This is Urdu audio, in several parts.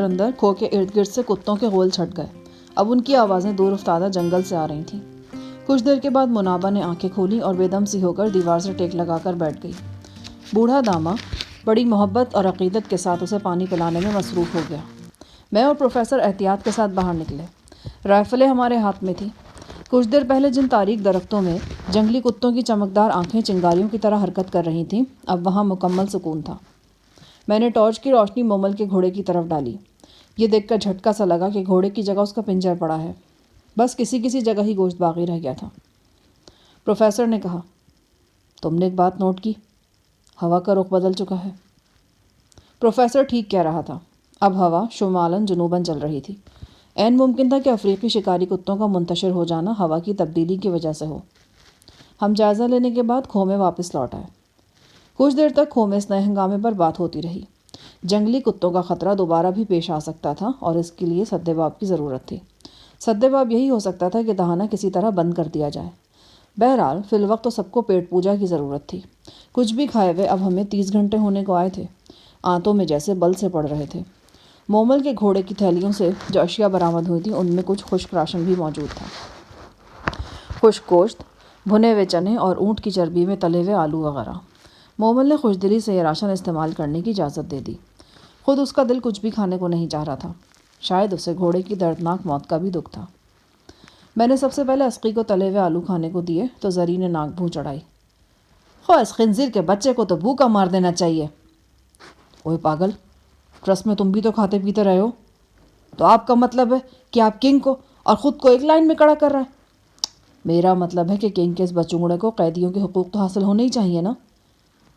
اندر کھو کے ارد گرد سے کتوں کے غول چھٹ گئے۔ اب ان کی آوازیں دور افتادہ جنگل سے آ رہی تھیں۔ کچھ دیر کے بعد منابع نے آنکھیں کھولیں اور بے دم سی ہو کر دیوار سے ٹیک لگا کر بیٹھ گئی۔ بوڑھا داما بڑی محبت اور عقیدت کے ساتھ اسے پانی پلانے میں مصروف ہو گیا۔ میں اور پروفیسر احتیاط کے ساتھ باہر نکلے۔ رائفلیں ہمارے ہاتھ میں تھیں۔ کچھ دیر پہلے جن تاریک درختوں میں جنگلی کتوں کی چمکدار آنکھیں چنگاریوں کی طرح حرکت کر رہی تھیں، اب وہاں مکمل سکون تھا۔ میں نے ٹارچ کی روشنی مومل کے گھوڑے کی طرف ڈالی۔ یہ دیکھ کر جھٹکا سا لگا کہ گھوڑے کی جگہ اس کا پنجر پڑا ہے، بس کسی جگہ ہی گوشت باقی رہ گیا تھا۔ پروفیسر نے کہا، تم نے ایک بات نوٹ کی؟ ہوا کا رخ بدل چکا ہے۔ پروفیسر ٹھیک کہہ رہا تھا۔ اب ہوا شمالاً جنوباً چل رہی تھی۔ عین ممکن تھا کہ افریقی شکاری کتوں کا منتشر ہو جانا ہوا کی تبدیلی کی وجہ سے ہو۔ ہم جائزہ لینے کے بعد کھو میں واپس لوٹ آئے۔ کچھ دیر تک کھو میں اس نئے ہنگامے پر بات ہوتی رہی۔ جنگلی کتوں کا خطرہ دوبارہ بھی پیش آ سکتا تھا اور اس کے لیے سدِ باب کی ضرورت تھی۔ سدِ باب یہی ہو سکتا تھا کہ دہانہ کسی طرح بند کر دیا جائے۔ بہرحال فی الوقت تو سب کو پیٹ پوجا کی ضرورت تھی۔ کچھ بھی کھائے ہوئے اب ہمیں 30 گھنٹے ہونے کو آئے تھے۔ آنتوں میں جیسے بل سے پڑ رہے تھے۔ مومل کے گھوڑے کی تھیلیوں سے جو اشیاء برآمد ہوئی تھیں ان میں کچھ خشک راشن بھی موجود تھا۔ خشک گوشت، بھنے ہوئے چنے اور اونٹ کی چربی میں تلے ہوئے آلو وغیرہ۔ مومل نے خوش دلی سے یہ راشن استعمال کرنے کی اجازت دے دی۔ خود اس کا دل کچھ بھی کھانے کو نہیں چاہ رہا تھا۔ شاید اسے گھوڑے کی دردناک موت کا بھی دکھ تھا۔ میں نے سب سے پہلے اسقی کو تلے ہوئے آلو کھانے کو دیے تو زری نے ناک بھوں چڑھائی۔ خواہ اس خنزیر کے بچے کو تو بھوکا مار دینا چاہیے۔ اوئے پاگل، ٹرسٹ میں تم بھی تو کھاتے پیتے رہے ہو، تو آپ کا مطلب ہے کہ آپ کنگ کو اور خود کو ایک لائن میں کھڑا کر رہے ہیں؟ میرا مطلب ہے کہ کنگ کے اس بچونگڑے کو قیدیوں کے حقوق تو حاصل ہونے ہی چاہیے نا۔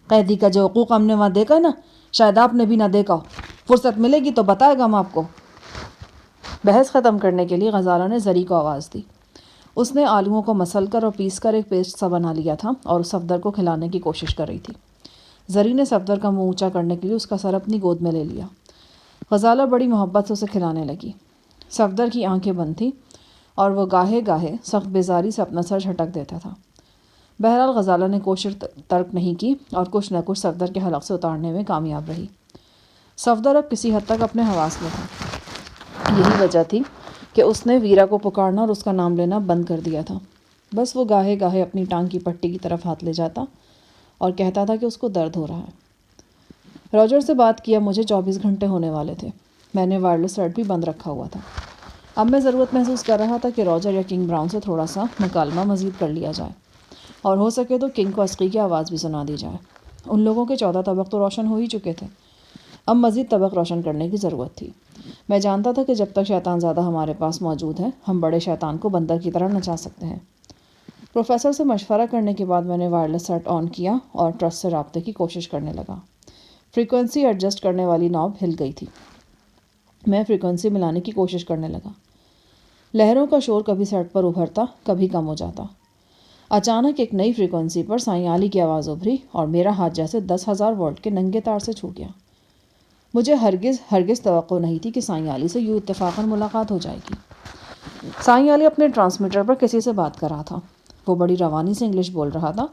قیدی کا جو حقوق ہم نے وہاں دیکھا ہے نا، شاید آپ نے بھی نہ دیکھا ہو۔ فرصت ملے گی تو بتائے گا ہم آپ کو۔ بحث ختم کرنے کے لیے غزالہ نے زری کو آواز دی۔ اس نے آلوؤں کو مسل کر اور پیس کر ایک پیسٹ سا بنا لیا تھا اور صفدر کو کھلانے کی کوشش کر رہی تھی۔ زری نے صفدر کا منہ اونچا کرنے کے لیے اس کا سر اپنی گود میں لے لیا۔ غزالہ بڑی محبت سے اسے کھلانے لگی۔ صفدر کی آنکھیں بند تھیں اور وہ گاہے گاہے سخت بیزاری سے اپنا سر جھٹک دیتا تھا۔ بہرحال غزالہ نے کوشش ترک نہیں کی اور کچھ نہ کچھ صفدر کے حلق سے اتارنے میں کامیاب رہی۔ صفدر اب کسی حد تک اپنے حواس میں تھا۔ یہی وجہ تھی کہ اس نے ویرا کو پکارنا اور اس کا نام لینا بند کر دیا تھا۔ بس وہ گاہے گاہے اپنی ٹانگ کی پٹی کی طرف ہاتھ لے جاتا اور کہتا تھا کہ اس کو درد ہو رہا ہے۔ راجر سے بات کیا مجھے 24 گھنٹے ہونے والے تھے۔ میں نے وائرلیس سیٹ بھی بند رکھا ہوا تھا۔ اب میں ضرورت محسوس کر رہا تھا کہ راجر یا کنگ براؤن سے تھوڑا سا مکالمہ مزید کر لیا جائے اور ہو سکے تو کنگ کو اسقی کی آواز بھی سنا دی جائے۔ ان لوگوں کے 14 طبق تو روشن ہو ہی چکے تھے، اب مزید طبق روشن کرنے کی ضرورت تھی۔ میں جانتا تھا کہ جب تک شیطان زادہ ہمارے پاس موجود ہے ہم بڑے شیطان کو بندر کی طرح نچا سکتے ہیں۔ پروفیسر سے مشورہ کرنے کے بعد میں نے وائرلیس سیٹ آن کیا اور ٹرسٹ سے رابطے کی کوشش کرنے لگا۔ فریکوینسی ایڈجسٹ کرنے والی نوب ہل گئی تھی۔ میں فریکوینسی ملانے کی کوشش کرنے لگا۔ لہروں کا شور کبھی سیٹ پر ابھرتا، کبھی کم ہو جاتا۔ اچانک ایک نئی فریکوینسی پر سائیں علی کی آواز ابھری اور میرا ہاتھ جیسے 10,000 وولٹ کے ننگے تار سے چھوٹ گیا۔ مجھے ہرگز توقع نہیں تھی کہ سائیں علی سے یوں اتفاقاً ملاقات ہو جائے گی۔ سائیں علی اپنے ٹرانسمیٹر پر کسی سے بات کر رہا تھا۔ وہ بڑی روانی سے انگلش بول رہا تھا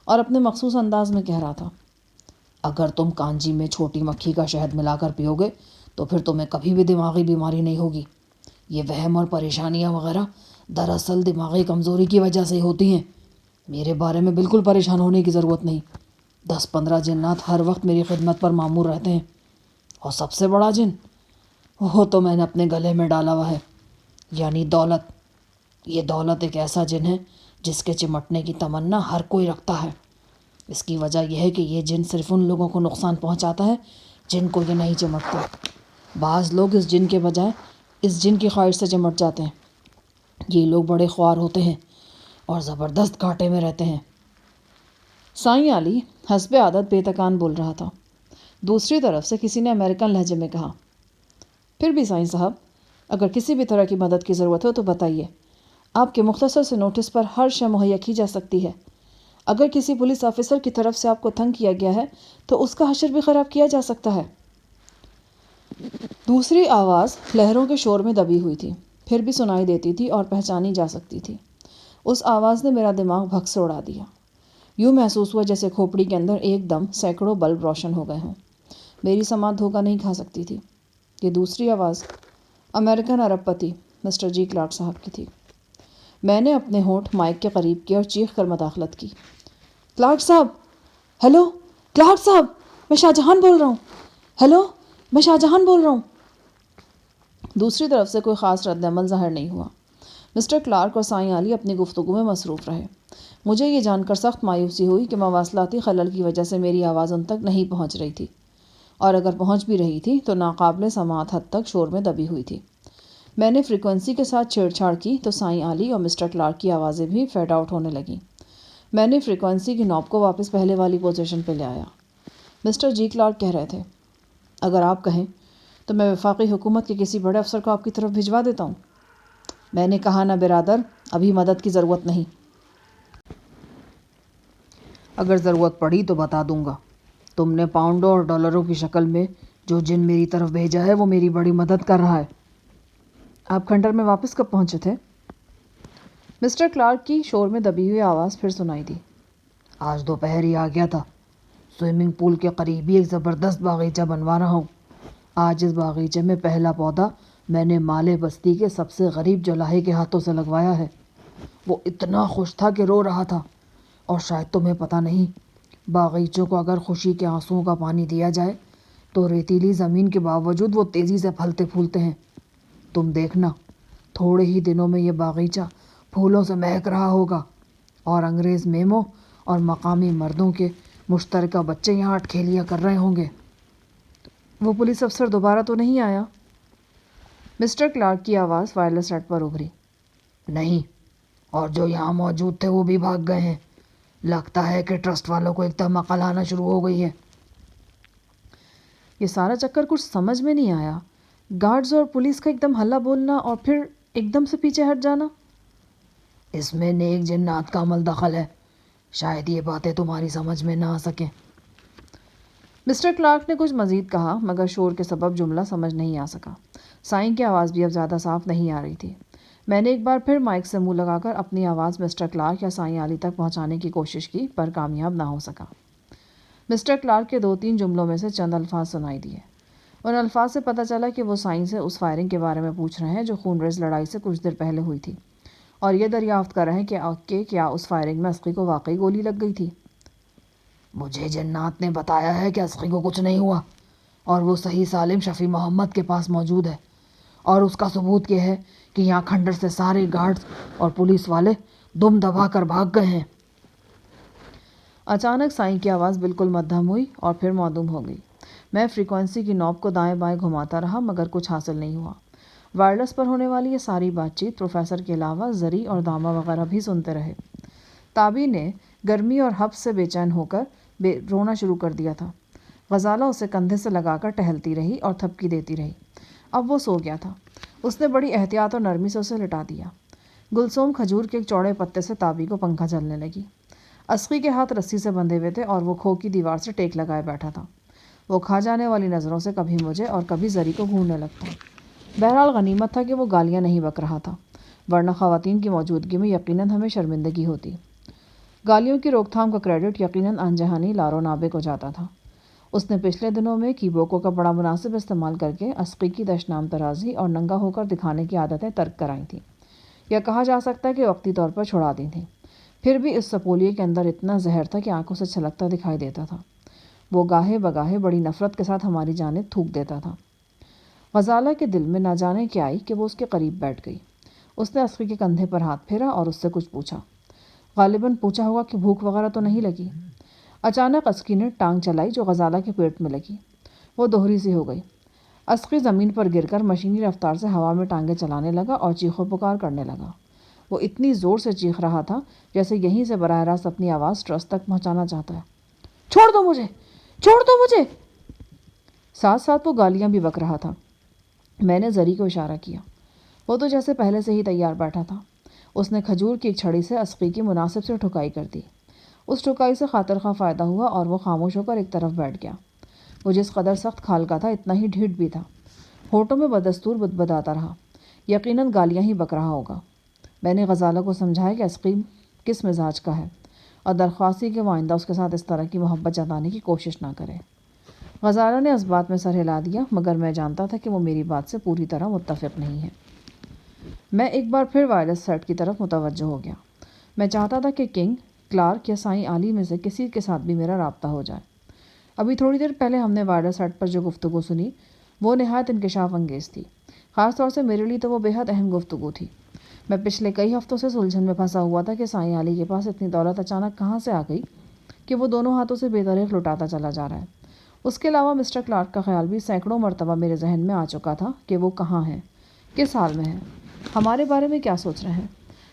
اور اپنے مخصوص انداز میں کہہ رہا تھا، اگر تم کانجی میں چھوٹی مکھی کا شہد ملا کر پیو گے تو پھر تمہیں کبھی بھی دماغی بیماری نہیں ہوگی۔ یہ وہم اور پریشانیاں وغیرہ دراصل دماغی کمزوری کی وجہ سے ہوتی ہیں۔ میرے بارے میں بالکل پریشان ہونے کی ضرورت نہیں۔ 10-15 جنات ہر وقت میری خدمت پر مامور رہتے ہیں، اور سب سے بڑا جن، وہ تو میں نے اپنے گلے میں ڈالا ہوا ہے، یعنی دولت۔ یہ دولت ایک ایسا جن ہے جس کے چمٹنے کی تمنا ہر کوئی رکھتا ہے۔ اس کی وجہ یہ ہے کہ یہ جن صرف ان لوگوں کو نقصان پہنچاتا ہے جن کو یہ نہیں چمٹتا۔ بعض لوگ اس جن کے بجائے اس جن کی خواہش سے چمٹ جاتے ہیں۔ یہ لوگ بڑے خوار ہوتے ہیں اور زبردست گھاٹے میں رہتے ہیں۔ سائیں علی حسب عادت بے تکان بول رہا تھا۔ دوسری طرف سے کسی نے امریکن لہجے میں کہا، پھر بھی سائیں صاحب، اگر کسی بھی طرح کی مدد کی ضرورت ہو تو بتائیے، آپ کے مختصر سے نوٹس پر ہر شے مہیا کی جا سکتی ہے۔ اگر کسی پولیس آفیسر کی طرف سے آپ کو تنگ کیا گیا ہے تو اس کا حشر بھی خراب کیا جا سکتا ہے۔ دوسری آواز لہروں کے شور میں دبی ہوئی تھی، پھر بھی سنائی دیتی تھی اور پہچانی جا سکتی تھی۔ اس آواز نے میرا دماغ بھگ سے اڑا دیا۔ یوں محسوس ہوا جیسے کھوپڑی کے اندر ایک دم سینکڑوں بلب روشن ہو گئے ہوں۔ میری سماعت دھوکہ نہیں کھا سکتی تھی۔ یہ دوسری آواز امریکن ارب پتی مسٹر جی کلارک صاحب کی تھی۔ میں نے اپنے ہونٹ مائک کے قریب کیا اور چیخ کر مداخلت کی، کلارک صاحب، ہیلو کلارک صاحب، میں شاہ جہان بول رہا ہوں، ہیلو میں شاہ جہان بول رہا ہوں۔ دوسری طرف سے کوئی خاص رد عمل ظاہر نہیں ہوا۔ مسٹر کلارک اور سائیں علی اپنی گفتگو میں مصروف رہے۔ مجھے یہ جان کر سخت مایوسی ہوئی کہ مواصلاتی خلل کی وجہ سے میری آواز ان تک نہیں پہنچ رہی تھی، اور اگر پہنچ بھی رہی تھی تو ناقابل سماعت حد تک شور میں دبی ہوئی تھی۔ میں نے فریکوینسی کے ساتھ چھیڑ چھاڑ کی تو سائیں علی اور مسٹر کلارک کی آوازیں بھی فیڈ آؤٹ ہونے لگیں۔ میں نے فریکوینسی کی نوب کو واپس پہلے والی پوزیشن پہ لے آیا۔ مسٹر جی کلارک کہہ رہے تھے، اگر آپ کہیں تو میں وفاقی حکومت کے کسی بڑے افسر کو آپ کی طرف بھجوا دیتا ہوں۔ میں نے کہا، نہ برادر، ابھی مدد کی ضرورت نہیں۔ اگر ضرورت پڑی تو بتا دوں گا۔ تم نے پاؤنڈوں اور ڈالروں کی شکل میں جو جن میری طرف بھیجا ہے وہ میری بڑی مدد کر رہا ہے۔ آپ کھنڈر میں واپس کب پہنچے تھے؟ مسٹر کلارک کی شور میں دبی ہوئی آواز پھر سنائی دی۔ آج دوپہر ہی آ گیا تھا۔ سوئمنگ پول کے قریب ہی ایک زبردست باغیچہ بنوا رہا ہوں۔ آج اس باغیچے میں پہلا پودا میں نے مالے بستی کے سب سے غریب جولاہے کے ہاتھوں سے لگوایا ہے۔ وہ اتنا خوش تھا کہ رو رہا تھا، اور شاید تمہیں پتہ نہیں، باغیچوں کو اگر خوشی کے آنسوؤں کا پانی دیا جائے تو ریتیلی زمین کے باوجود وہ تیزی سے پھلتے پھولتے ہیں۔ تم دیکھنا، تھوڑے ہی دنوں میں یہ باغیچہ پھولوں سے مہک رہا ہوگا، اور انگریز میموں اور مقامی مردوں کے مشترکہ بچے یہاں اٹکھیلیاں کر رہے ہوں گے۔ وہ پولیس افسر دوبارہ تو نہیں آیا؟ مسٹر کلارک کی آواز وائرلیس سیٹ پر ابھری۔ نہیں، اور جو یہاں موجود تھے وہ بھی بھاگ گئے ہیں۔ لگتا ہے کہ ٹرسٹ والوں کو ایک دم عقل آنا شروع ہو گئی ہے۔ یہ سارا چکر کچھ سمجھ میں نہیں آیا۔ گارڈز اور پولیس کا ایک دم ہلہ بولنا اور پھر ایک دم سے پیچھے ہٹ جانا۔ اس میں نیک جنات کا عمل دخل ہے، شاید یہ باتیں تمہاری سمجھ میں نہ آ سکیں۔ مسٹر کلارک نے کچھ مزید کہا، مگر شور کے سبب جملہ سمجھ نہیں آ سکا۔ سائیں کی آواز بھی اب زیادہ صاف نہیں آ رہی تھی۔ میں نے ایک بار پھر مائک سے منہ لگا کر اپنی آواز مسٹر کلارک یا سائیں علی تک پہنچانے کی کوشش کی، پر کامیاب نہ ہو سکا۔ مسٹر کلارک کے 2-3 جملوں میں سے چند الفاظ سنائی دیے۔ ان الفاظ سے پتہ چلا کہ وہ سائیں سے اس فائرنگ کے بارے میں پوچھ رہے ہیں جو خونریز لڑائی سے کچھ دیر پہلے ہوئی تھی، اور یہ دریافت کر رہے ہیں کہ کیا اس فائرنگ میں اسقی کو واقعی گولی لگ گئی تھی۔ مجھے جنات نے بتایا ہے کہ اسقی کو کچھ نہیں ہوا، اور وہ صحیح سالم شفیع محمد کے پاس موجود ہے، اور اس کا ثبوت یہ ہے کہ یہاں کھنڈر سے سارے گارڈز اور پولیس والے دم دبا کر بھاگ گئے ہیں۔ اچانک سائیں کی آواز بالکل مدھم ہوئی اور پھر معدوم ہو گئی۔ میں فریکوینسی کی نوب کو دائیں بائیں گھماتا رہا، مگر کچھ حاصل نہیں ہوا۔ وائرلیس پر ہونے والی یہ ساری بات چیت پروفیسر کے علاوہ زری اور داما وغیرہ بھی سنتے رہے۔ تابی نے گرمی اور حبس سے بے چین ہو کر رونا شروع کر دیا تھا۔ غزالہ اسے کندھے سے لگا کر ٹہلتی رہی اور تھپکی دیتی رہی۔ اب وہ سو گیا تھا۔ اس نے بڑی احتیاط اور نرمی سے اسے لٹا دیا۔ گلسوم کھجور کے ایک چوڑے پتے سے تابی کو پنکھا چلنے لگی۔ اسقی کے ہاتھ رسی سے بندھے ہوئے تھے اور وہ کھو کی دیوار سے ٹیک لگائے بیٹھا تھا۔ وہ کھا جانے والی نظروں سے کبھی مجھے اور کبھی زری کو گھورنے لگتا۔ بہرحال غنیمت تھا کہ وہ گالیاں نہیں بک رہا تھا، ورنہ خواتین کی موجودگی میں یقیناً ہمیں شرمندگی ہوتی۔ گالیوں کی روک تھام کا کریڈٹ یقیناً انجہانی لارو نابے کو جاتا تھا۔ اس نے پچھلے دنوں میں کیبوکو کا بڑا مناسب استعمال کر کے اسقی کی دشنام ترازی اور ننگا ہو کر دکھانے کی عادتیں ترک کرائی تھیں، یا کہا جا سکتا ہے کہ وقتی طور پر چھڑا دی تھیں۔ پھر بھی اس سپولیے کے اندر اتنا زہر تھا کہ آنکھوں سے چھلکتا دکھائی دیتا تھا۔ وہ گاہے بگاہے بڑی نفرت کے ساتھ ہماری جانب تھوک دیتا تھا۔ غزالہ کے دل میں نہ جانے کیا آئی کہ وہ اس کے قریب بیٹھ گئی۔ اس نے اسقی کے کندھے پر ہاتھ پھیرا اور اس سے کچھ پوچھا۔ غالباً پوچھا ہوگا کہ بھوک وغیرہ تو نہیں لگی۔ اچانک اسقی نے ٹانگ چلائی جو غزالہ کے پیٹ میں لگی۔ وہ دوہری سی ہو گئی۔ اسقی زمین پر گر کر مشینی رفتار سے ہوا میں ٹانگیں چلانے لگا اور چیخو پکار کرنے لگا۔ وہ اتنی زور سے چیخ رہا تھا جیسے یہیں سے براہ راست اپنی آواز ٹرسٹ تک پہنچانا چاہتا ہے۔ چھوڑ دو مجھے! چھوڑ دو مجھے! ساتھ ساتھ وہ گالیاں بھی بک رہا تھا۔ میں نے زری کو اشارہ کیا۔ وہ تو جیسے پہلے سے ہی تیار بیٹھا تھا۔ اس نے کھجور کی ایک چھڑی سے اسقی کی مناسب سے ٹھکائی کر دی۔ اس ٹھکائی سے خاطر خواہ فائدہ ہوا اور وہ خاموش ہو کر ایک طرف بیٹھ گیا۔ وہ جس قدر سخت کھال کا تھا اتنا ہی ڈھیٹ بھی تھا۔ ہونٹوں میں بدستور بدبداتا رہا۔ یقیناً گالیاں ہی بک رہا ہوگا۔ میں نے غزالہ کو سمجھایا کہ اسقی کس مزاج کا ہے، اور درخواست کی کہ وہ آئندہ اس کے ساتھ اس طرح کی محبت جتانے کی کوشش نہ کرے۔ غزالہ نے اس بات میں سر ہلا دیا، مگر میں جانتا تھا کہ وہ میری بات سے پوری طرح متفق نہیں ہے۔ میں ایک بار پھر وائرلیس سیٹ کی طرف متوجہ ہو گیا۔ میں چاہتا تھا کہ کنگ، کلارک یا سائیں عالی میں سے کسی کے ساتھ بھی میرا رابطہ ہو جائے۔ ابھی تھوڑی دیر پہلے ہم نے وائرلیس سیٹ پر جو گفتگو سنی وہ نہایت انکشاف انگیز تھی۔ خاص طور سے میرے لیے تو وہ بے حد اہم گفتگو تھی۔ میں پچھلے کئی ہفتوں سے الجھن میں پھنسا ہوا تھا کہ سائیں عالی کے پاس اتنی دولت اچانک کہاں سے آ گئی کہ وہ دونوں ہاتھوں سے بے دریغ لٹاتا چلا جا رہا ہے۔ اس کے علاوہ مسٹر کلارک کا خیال بھی سینکڑوں مرتبہ میرے ذہن میں آ چکا تھا کہ وہ کہاں ہیں، کس حال میں ہیں، ہمارے بارے میں کیا سوچ رہے ہیں،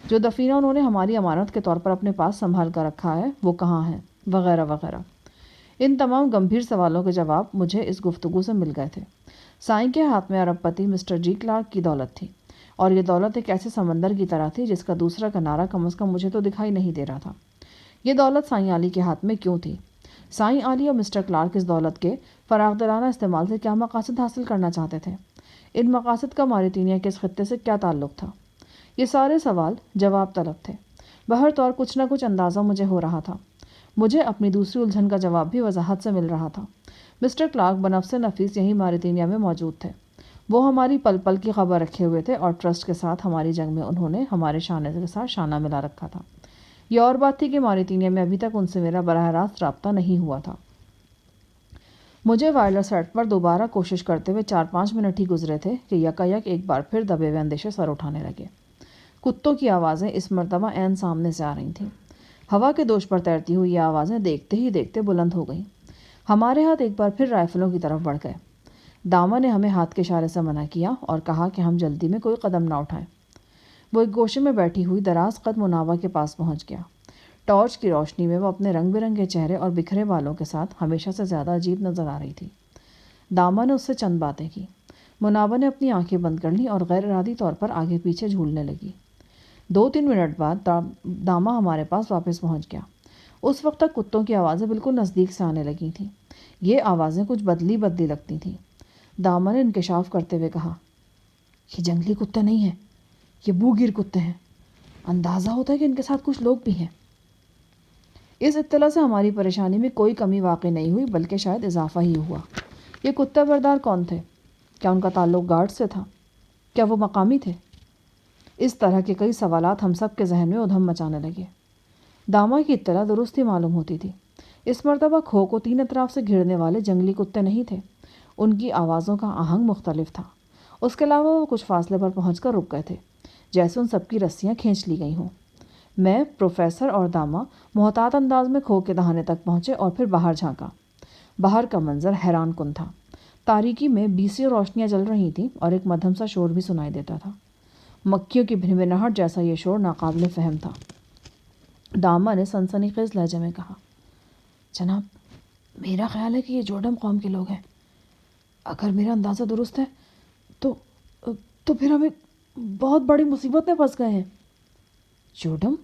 جو دفینہ انہوں نے ہماری امانت کے طور پر اپنے پاس سنبھال کر رکھا ہے وہ کہاں ہے، وغیرہ وغیرہ۔ ان تمام گمبھیر سوالوں کے جواب مجھے اس گفتگو سے مل گئے تھے۔ سائیں کے ہاتھ میں ارب پتی مسٹر جی کلارک کی دولت تھی، اور یہ دولت ایک ایسے سمندر کی طرح تھی جس کا دوسرا کنارہ کم از کم مجھے تو دکھائی نہیں دے رہا تھا۔ یہ دولت سائیں عالی کے ہاتھ میں کیوں تھی؟ سائیں عالی اور مسٹر کلارک اس دولت کے فراغ دلانہ استعمال سے کیا مقاصد حاصل کرنا چاہتے تھے؟ ان مقاصد کا ماریتینیا کے اس خطے سے کیا تعلق تھا؟ یہ سارے سوال جواب طلب تھے۔ بہر طور کچھ نہ کچھ اندازہ مجھے ہو رہا تھا۔ مجھے اپنی دوسری الجھن کا جواب بھی وضاحت سے مل رہا تھا۔ مسٹر کلارک بنفس نفیس یہی ماریتینیا میں موجود تھے۔ وہ ہماری پل پل کی خبر رکھے ہوئے تھے اور ٹرسٹ کے ساتھ ہماری جنگ میں انہوں نے ہمارے شانے کے ساتھ شانہ ملا رکھا تھا۔ یہ اور بات تھی کہ ماریتینیا میں ابھی تک ان سے میرا براہ راست رابطہ نہیں ہوا تھا۔ مجھے وائرلیس سیٹ پر دوبارہ کوشش کرتے ہوئے 4-5 منٹ ہی گزرے تھے کہ یکایک ایک بار پھر دبے ہوئے اندیشے سر اٹھانے لگے۔ کتوں کی آوازیں اس مرتبہ عین سامنے سے آ رہی تھیں۔ ہوا کے دوش پر تیرتی ہوئی یہ آوازیں دیکھتے ہی دیکھتے بلند ہو گئیں۔ ہمارے ہاتھ ایک بار پھر رائفلوں کی طرف بڑھ گئے۔ داما نے ہمیں ہاتھ کے اشارے سے منع کیا اور کہا کہ ہم جلدی میں کوئی قدم نہ اٹھائیں۔ وہ ایک گوشے میں بیٹھی ہوئی دراز قد مناوا کے پاس پہنچ گیا۔ ٹارچ کی روشنی میں وہ اپنے رنگ برنگے چہرے اور بکھرے بالوں کے ساتھ ہمیشہ سے زیادہ عجیب نظر آ رہی تھی۔ داما نے اس سے چند باتیں کی۔ مناوا نے اپنی آنکھیں بند کر لیں اور غیر ارادی طور پر آگے پیچھے جھولنے لگی۔ 2-3 منٹ بعد داما ہمارے پاس واپس پہنچ گیا۔ اس وقت تک کتوں کی آوازیں بالکل نزدیک سے آنے لگی تھیں۔ یہ آوازیں کچھ بدلی لگتی تھیں۔ داما نے انکشاف کرتے ہوئے کہا، یہ جنگلی کتے نہیں ہیں، یہ بوگیر کتے ہیں۔ اندازہ ہوتا ہے کہ ان کے ساتھ کچھ لوگ بھی ہیں۔ اس اطلاع سے ہماری پریشانی میں کوئی کمی واقع نہیں ہوئی بلکہ شاید اضافہ ہی ہوا۔ یہ کتے بردار کون تھے؟ کیا ان کا تعلق گارڈ سے تھا؟ کیا وہ مقامی تھے؟ اس طرح کے کئی سوالات ہم سب کے ذہن میں ادھم مچانے لگے۔ داما کی اطلاع درست ہی معلوم ہوتی تھی۔ اس مرتبہ کھو کو 3 اطراف سے گھیرنے والے جنگلی کتے نہیں تھے۔ ان کی آوازوں کا آہنگ مختلف تھا۔ اس کے علاوہ وہ کچھ فاصلے پر پہنچ کر رک گئے تھے، جیسے ان سب کی رسیاں کھینچ لی گئی ہوں۔ میں، پروفیسر اور داما محتاط انداز میں کھو کے دہانے تک پہنچے اور پھر باہر جھانکا۔ باہر کا منظر حیران کن تھا۔ تاریکی میں 20 روشنیاں جل رہی تھیں اور ایک مدھم سا شور بھی سنائی دیتا تھا۔ مکھیوں کی بھنبھناہٹ جیسا یہ شور ناقابل فہم تھا۔ داما نے سنسنی خیز لہجے میں کہا، جناب، میرا خیال ہے کہ یہ جوڈم قوم کے لوگ ہیں۔ اگر میرا اندازہ درست ہے تو پھر ہم ایک بہت بڑی مصیبت میں پھنس گئے ہیں۔ جوڈم؟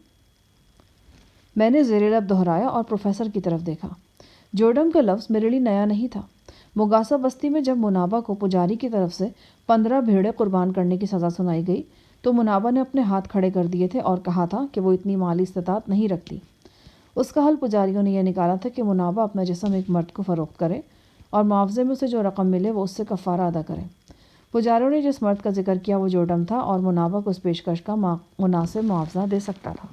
میں نے زیر لب دہرایا اور پروفیسر کی طرف دیکھا۔ جوڈم کا لفظ میرے لیے نیا نہیں تھا۔ مگاسا بستی میں جب منابع کو پجاری کی طرف سے 15 بھیڑیں قربان کرنے کی سزا سنائی گئی تو منابع نے اپنے ہاتھ کھڑے کر دیے تھے اور کہا تھا کہ وہ اتنی مالی استطاعت نہیں رکھتی۔ اس کا حل پجاریوں نے یہ نکالا تھا کہ منابع اپنا جسم ایک مرد کو فروخت کرے اور معاوضے میں اسے جو رقم ملے وہ اس سے کفارہ ادا کرے۔ پجاریوں نے جس مرد کا ذکر کیا وہ جوڈم تھا اور منابع کو اس پیشکش کا مناسب معاوضہ دے سکتا تھا۔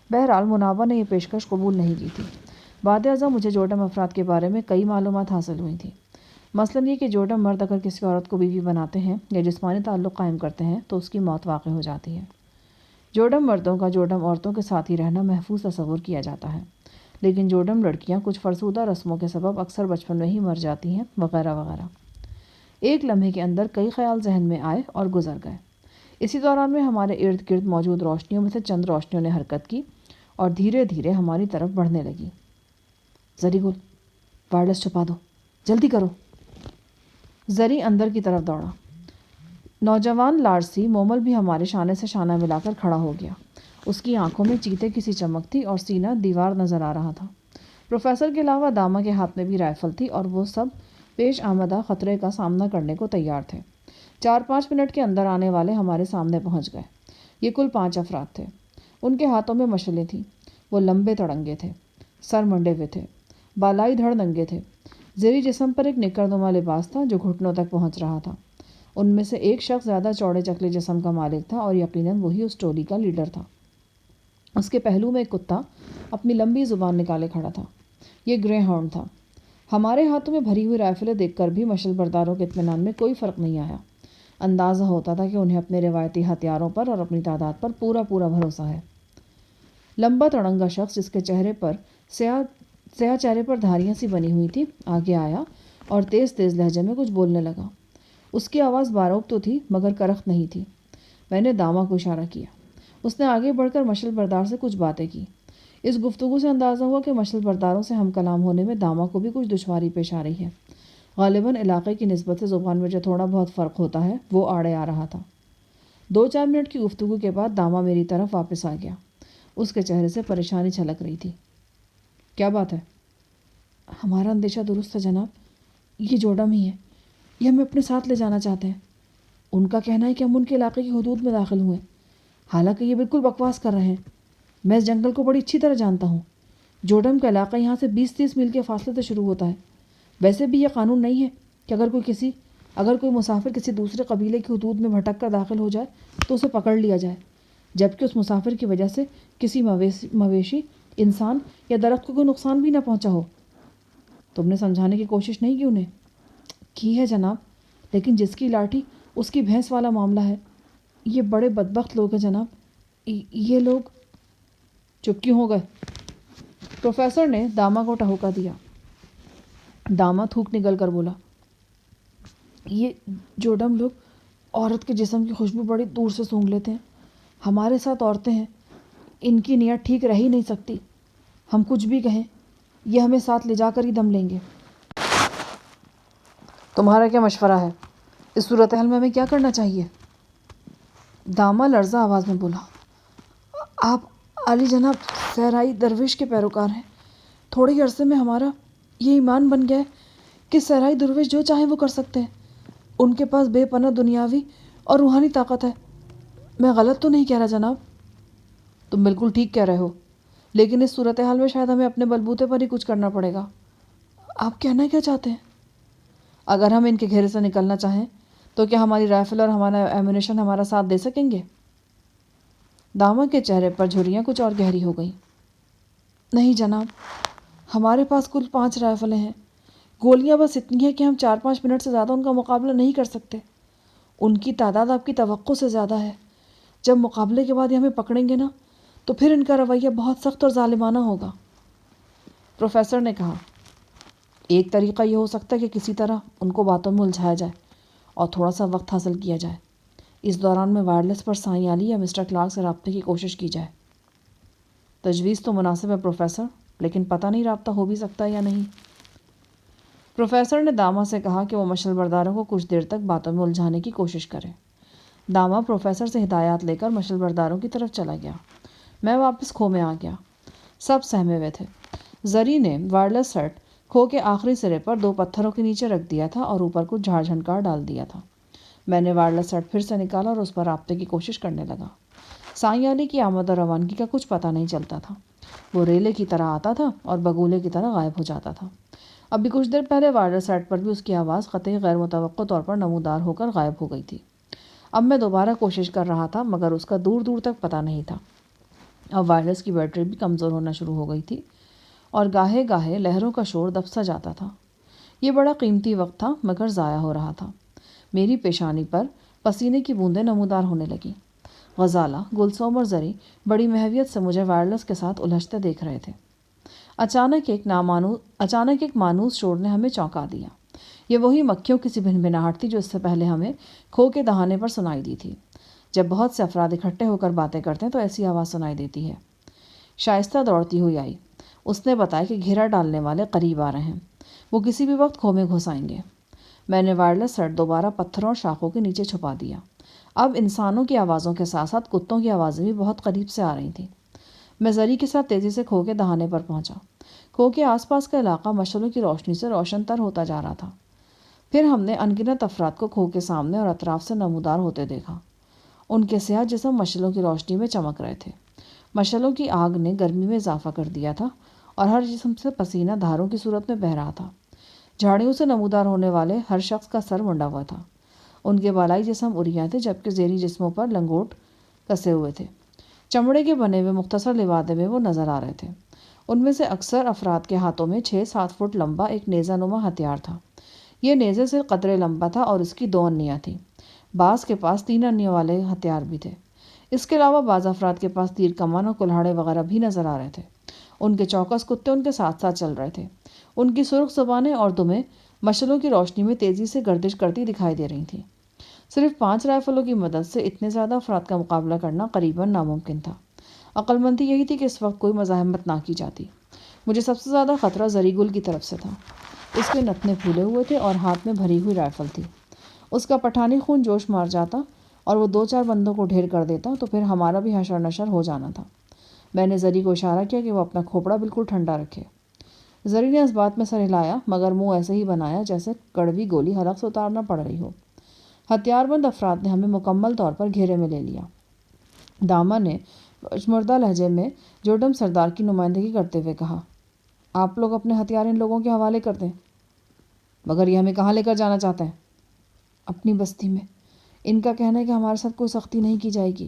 بہرحال منابع نے یہ پیشکش قبول نہیں کی تھی۔ بعد ازاں مجھے جوڈم افراد کے بارے میں کئی معلومات حاصل ہوئی تھیں۔ مثلاً یہ کہ جوڈم مرد اگر کسی عورت کو بیوی بناتے ہیں یا جسمانی تعلق قائم کرتے ہیں تو اس کی موت واقع ہو جاتی ہے۔ جوڈم مردوں کا جوڈم عورتوں کے ساتھ ہی رہنا محفوظ تصور کیا جاتا ہے، لیکن جوڈم لڑکیاں کچھ فرسودہ رسموں کے سبب اکثر بچپن میں ہی مر جاتی ہیں، وغیرہ وغیرہ۔ ایک لمحے کے اندر کئی خیال ذہن میں آئے اور گزر گئے۔ اسی دوران میں ہمارے ارد گرد موجود روشنیوں میں سے چند روشنیوں نے حرکت کی اور دھیرے دھیرے ہماری طرف بڑھنے لگی۔ زری گل، وائرلیس چھپا دو، جلدی کرو۔ زری اندر کی طرف دوڑا۔ نوجوان لارسی مومل بھی ہمارے شانے سے شانہ ملا کر کھڑا ہو گیا۔ اس کی آنکھوں میں چیتے کی سی چمک تھی اور سینہ دیوار نظر آ رہا تھا۔ پروفیسر کے علاوہ داما کے ہاتھ میں بھی رائفل تھی اور وہ سب پیش آمدہ خطرے کا سامنا کرنے کو تیار تھے۔ 4-5 منٹ کے اندر آنے والے ہمارے سامنے پہنچ گئے۔ یہ کل 5 افراد تھے۔ ان کے ہاتھوں میں مشلیں تھیں۔ وہ لمبے تڑنگے تھے، سر منڈے ہوئے تھے، بالائی دھڑ ننگے تھے۔ زیرِ جسم پر ایک نکڑ لباس تھا جو گھٹنوں تک پہنچ رہا تھا۔ ان میں سے ایک شخص زیادہ چوڑے چکلے جسم کا مالک تھا اور یقیناً وہی اس ٹولی کا لیڈر تھا۔ اس کے پہلو میں ایک کتا اپنی لمبی زبان نکالے کھڑا تھا۔ یہ گرے ہارن تھا۔ ہمارے ہاتھوں میں بھری ہوئی رائفلیں دیکھ کر بھی مشل برداروں کے اطمینان میں کوئی فرق نہیں آیا۔ اندازہ ہوتا تھا کہ انہیں اپنے روایتی ہتھیاروں پر اور اپنی تعداد پر پورا بھروسہ ہے۔ لمبا تڑنگا شخص جس کے چہرے پر سیاہ چہرے پر دھاریاں سی بنی ہوئی تھی آگے آیا اور تیز لہجے میں کچھ بولنے لگا۔ اس کی آواز باروب تو تھی مگر کرخت نہیں تھی۔ میں نے داما کو اشارہ کیا۔ اس نے آگے بڑھ کر مشل بردار سے کچھ باتیں کی۔ اس گفتگو سے اندازہ ہوا کہ مشل برداروں سے ہم کلام ہونے میں داما کو بھی کچھ دشواری پیش آ رہی ہے۔ غالباً علاقے کی نسبت سے زبان میں جو تھوڑا بہت فرق ہوتا ہے وہ آڑے آ رہا تھا۔ 2-4 منٹ کی گفتگو کے بعد داما میری طرف واپس آ گیا۔ اس کے چہرے سے پریشانی چھلک رہی تھی۔ کیا بات ہے؟ ہمارا اندیشہ درست ہے جناب، یہ جوڈم ہی ہے، یہ ہمیں اپنے ساتھ لے جانا چاہتے ہیں۔ ان کا کہنا ہے کہ ہم ان کے علاقے کی حدود میں داخل ہوئے، حالانکہ یہ بالکل بکواس کر رہے ہیں۔ میں اس جنگل کو بڑی اچھی طرح جانتا ہوں۔ جوڈم کا علاقہ یہاں سے 20-30 میل کے فاصلے سے شروع ہوتا ہے۔ ویسے بھی یہ قانون نہیں ہے کہ اگر کوئی مسافر کسی دوسرے قبیلے کی حدود میں بھٹک کر داخل ہو جائے تو اسے پکڑ لیا جائے، جبکہ اس مسافر کی وجہ سے کسی مویشی، انسان یا درخت کو کوئی نقصان بھی نہ پہنچا ہو۔ تم نے سمجھانے کی کوشش نہیں کی انہیں؟ کی ہے جناب، لیکن جس کی لاٹھی اس کی بھینس والا معاملہ ہے۔ یہ بڑے بدبخت لوگ ہیں جناب، یہ لوگ۔ چپ کیوں ہو گئے؟ پروفیسر نے داما کو ٹہوکا دیا۔ داما تھوک نگل کر بولا، یہ جوڈم لوگ عورت کے جسم کی خوشبو بڑی دور سے سونگھ لیتے ہیں۔ ہمارے ساتھ عورتیں ہیں، ان کی نیت ٹھیک رہ ہی نہیں سکتی۔ ہم کچھ بھی کہیں یہ ہمیں ساتھ لے جا کر ہی دم لیں گے۔ تمہارا کیا مشورہ ہے؟ اس صورتحال میں ہمیں کیا کرنا چاہیے؟ داما لرزہ آواز میں بولا، آپ عالی جناب صحرائی درویش کے پیروکار ہیں۔ تھوڑے ہی عرصے میں ہمارا یہ ایمان بن گیا ہے کہ صحرائی درویش جو چاہیں وہ کر سکتے ہیں۔ ان کے پاس بے پناہ دنیاوی اور روحانی طاقت ہے۔ میں غلط تو نہیں کہہ رہا جناب؟ تم بالکل ٹھیک کہہ رہے ہو، لیکن اس صورتحال میں شاید ہمیں اپنے بلبوتے پر ہی کچھ کرنا پڑے گا۔ آپ کہنا کیا چاہتے ہیں؟ اگر ہم ان کے گھیرے سے نکلنا چاہیں تو کیا ہماری رائفل اور ہمارا ایمونیشن ہمارا ساتھ دے سکیں گے؟ داما کے چہرے پر جھریاں کچھ اور گہری ہو گئیں۔ نہیں جناب، ہمارے پاس کل 5 رائفلیں ہیں۔ گولیاں بس اتنی ہیں کہ ہم 4-5 منٹ سے زیادہ ان کا مقابلہ نہیں کر سکتے۔ ان کی تعداد آپ کی توقع سے زیادہ ہے۔ جب مقابلے کے بعد یہ ہمیں پکڑیں گے نا تو پھر ان کا رویہ بہت سخت اور ظالمانہ ہوگا۔ پروفیسر نے کہا، ایک طریقہ یہ ہو سکتا ہے کہ کسی طرح ان کو باتوں میں الجھایا جائے اور تھوڑا سا وقت حاصل کیا جائے۔ اس دوران میں وائرلیس پر سائیں علی یا مسٹر کلارک سے رابطے کی کوشش کی جائے۔ تجویز تو مناسب ہے پروفیسر، لیکن پتہ نہیں رابطہ ہو بھی سکتا ہے یا نہیں۔ پروفیسر نے داما سے کہا کہ وہ مشل برداروں کو کچھ دیر تک باتوں میں الجھانے کی کوشش کرے۔ داما پروفیسر سے ہدایات لے کر مشل برداروں کی طرف چلا گیا۔ میں واپس کھو میں آ گیا۔ سب سہمے ہوئے تھے۔ زری نے وائرلیس سیٹ کھو کے آخری سرے پر 2 پتھروں کے نیچے رکھ دیا تھا اور اوپر کچھ جھاڑ جھنکار ڈال دیا تھا۔ میں نے وائرلیس سیٹ پھر سے نکالا اور اس پر رابطے کی کوشش کرنے لگا۔ سائیں علی کی آمد و روانگی کا کچھ پتہ نہیں چلتا تھا۔ وہ ریلے کی طرح آتا تھا اور بگولے کی طرح غائب ہو جاتا تھا۔ ابھی کچھ دیر پہلے وائرلیس سیٹ پر بھی اس کی آواز قطعی غیر متوقع طور پر نمودار ہو کر غائب ہو گئی تھی۔ اب میں دوبارہ کوشش کر رہا تھا مگر اس کا دور دور تک پتہ نہیں تھا۔ اب وائرلیس کی بیٹری بھی کمزور ہونا شروع ہو گئی تھی اور گاہے گاہے لہروں کا شور دب سا جاتا تھا۔ یہ بڑا قیمتی وقت تھا مگر ضائع ہو رہا تھا۔ میری پیشانی پر پسینے کی بوندیں نمودار ہونے لگیں۔ غزالہ، گلسوم اور زری بڑی محویت سے مجھے وائرلیس کے ساتھ الجھتے دیکھ رہے تھے۔ اچانک ایک مانوس شور نے ہمیں چونکا دیا۔ یہ وہی مکھیوں کی سی بھنبھناہٹ تھی جو اس سے پہلے ہمیں کھو کے دہانے پر سنائی دی تھی۔ جب بہت سے افراد اکٹھے ہو کر باتیں کرتے ہیں تو ایسی آواز سنائی دیتی ہے۔ شائستہ دوڑتی ہوئی آئی۔ اس نے بتایا کہ گھیرا ڈالنے والے قریب آ رہے ہیں، وہ کسی بھی وقت کھو میں گھس آئیں گے۔ میں نے وائرلیس سیٹ دوبارہ پتھروں اور شاخوں کے نیچے چھپا دیا۔ اب انسانوں کی آوازوں کے ساتھ ساتھ کتوں کی آوازیں بھی بہت قریب سے آ رہی تھیں۔ میں زری کے ساتھ تیزی سے کھو کے دہانے پر پہنچا۔ کھو کے آس پاس کا علاقہ مشعلوں کی روشنی سے روشن تر ہوتا جا رہا تھا۔ پھر ہم نے انگنت افراد کو کھو کے سامنے اور اطراف سے نمودار ہوتے دیکھا۔ ان کے سیاہ جسم مشعلوں کی روشنی میں چمک رہے تھے۔ مشعلوں کی آگ نے گرمی میں اضافہ کر دیا تھا اور ہر جسم سے پسینہ دھاروں کی صورت میں بہہ رہا تھا۔ جھاڑیوں سے نمودار ہونے والے ہر شخص کا سر منڈا ہوا تھا۔ ان کے بالائی جسم اریاں تھے، جبکہ زیریں جسموں پر لنگوٹ کسے ہوئے تھے۔ چمڑے کے بنے ہوئے مختصر لبادے میں وہ نظر آ رہے تھے۔ ان میں سے اکثر افراد کے ہاتھوں میں 6-7 فٹ لمبا ایک نیزہ نما ہتھیار تھا۔ یہ نیزے سے قدرے لمبا تھا اور اس کی 2 انیاں تھیں۔ بعض کے پاس 3 انیوں والے ہتھیار بھی تھے۔ اس کے علاوہ بعض افراد کے پاس تیر کمان اور کلہاڑے وغیرہ بھی نظر آ رہے تھے۔ ان کے چوکس کتے ان کے ساتھ ساتھ چل رہے تھے۔ ان کی سرخ زبانیں اور دمیں مشعلوں کی روشنی میں تیزی سے گردش کرتی دکھائی دے رہی تھیں۔ صرف 5 رائفلوں کی مدد سے اتنے زیادہ افراد کا مقابلہ کرنا قریباً ناممکن تھا۔ عقل مندی یہی تھی کہ اس وقت کوئی مزاحمت نہ کی جاتی۔ مجھے سب سے زیادہ خطرہ زری گل کی طرف سے تھا۔ اس کے نتنے پھولے ہوئے تھے اور ہاتھ میں بھری ہوئی رائفل تھی۔ اس کا پٹھانی خون جوش مار جاتا اور وہ 2-4 بندوں کو ڈھیر کر دیتا تو پھر ہمارا بھی حشر نشر ہو جانا تھا۔ میں نے زری کو اشارہ کیا کہ وہ اپنا کھوپڑا بالکل ٹھنڈا رکھے۔ زری نے اس بات میں سر ہلایا، مگر منہ ایسے ہی بنایا جیسے کڑوی گولی حلق سے اتارنا پڑ رہی ہو۔ ہتھیار بند افراد نے ہمیں مکمل طور پر گھیرے میں لے لیا۔ داما نے پشمردہ لہجے میں جوڈم سردار کی نمائندگی کرتے ہوئے کہا، آپ لوگ اپنے ہتھیار ان لوگوں کے حوالے کر دیں۔ مگر یہ ہمیں کہاں لے کر جانا چاہتے ہیں؟ اپنی بستی میں۔ ان کا کہنا ہے کہ ہمارے ساتھ کوئی سختی نہیں کی جائے گی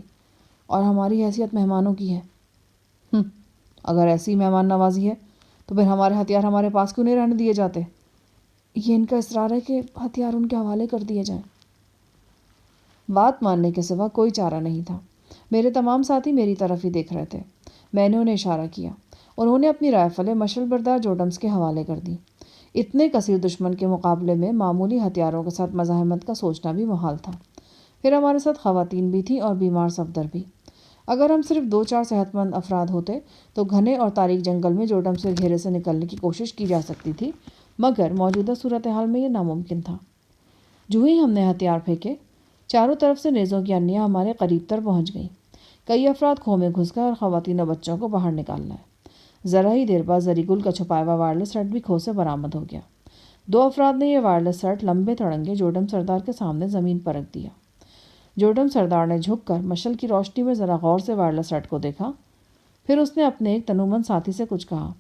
اور ہماری حیثیت مہمانوں کی ہے۔ اگر ایسی مہمان نوازی ہے تو پھر ہمارے ہتھیار ہمارے پاس کیوں نہیں رہنے دیے جاتے؟ یہ ان کا اصرار ہے کہ ہتھیار ان کے حوالے کر دیے جائیں۔ بات ماننے کے سوا کوئی چارہ نہیں تھا۔ میرے تمام ساتھی میری طرف ہی دیکھ رہے تھے۔ میں نے انہیں اشارہ کیا۔ انہوں نے اپنی رائفلیں مشعل بردار جوڈمس کے حوالے کر دیں۔ اتنے کثیر دشمن کے مقابلے میں معمولی ہتھیاروں کے ساتھ مزاحمت کا سوچنا بھی محال تھا۔ پھر ہمارے ساتھ خواتین بھی تھیں اور بیمار صفدر بھی۔ اگر ہم صرف 2-4 صحت مند افراد ہوتے تو گھنے اور تاریک جنگل میں جوڈم سے گھیرے سے نکلنے کی کوشش کی جا سکتی تھی، مگر موجودہ صورتحال میں یہ ناممکن تھا۔ جو ہی ہم نے ہتھیار پھینکے، چاروں طرف سے نیزوں کی انیاں ہمارے قریب تر پہنچ گئیں۔ کئی افراد کھو میں گھس گئے اور خواتین و بچوں کو باہر نکال لائے۔ ذرا ہی دیر بعد زری گل کا چھپایا ہوا وائرلیس سیٹ بھی کھو سے برآمد ہو گیا۔ 2 افراد نے یہ وائرلیس سیٹ لمبے تڑنگے جوڈم سردار کے سامنے زمین پر رکھ دیا۔ جوڈم سردار نے جھک کر مشعل کی روشنی میں ذرا غور سے وائرلیس سیٹ کو دیکھا، پھر اس نے اپنے ایک تنومند ساتھی سے کچھ کہا۔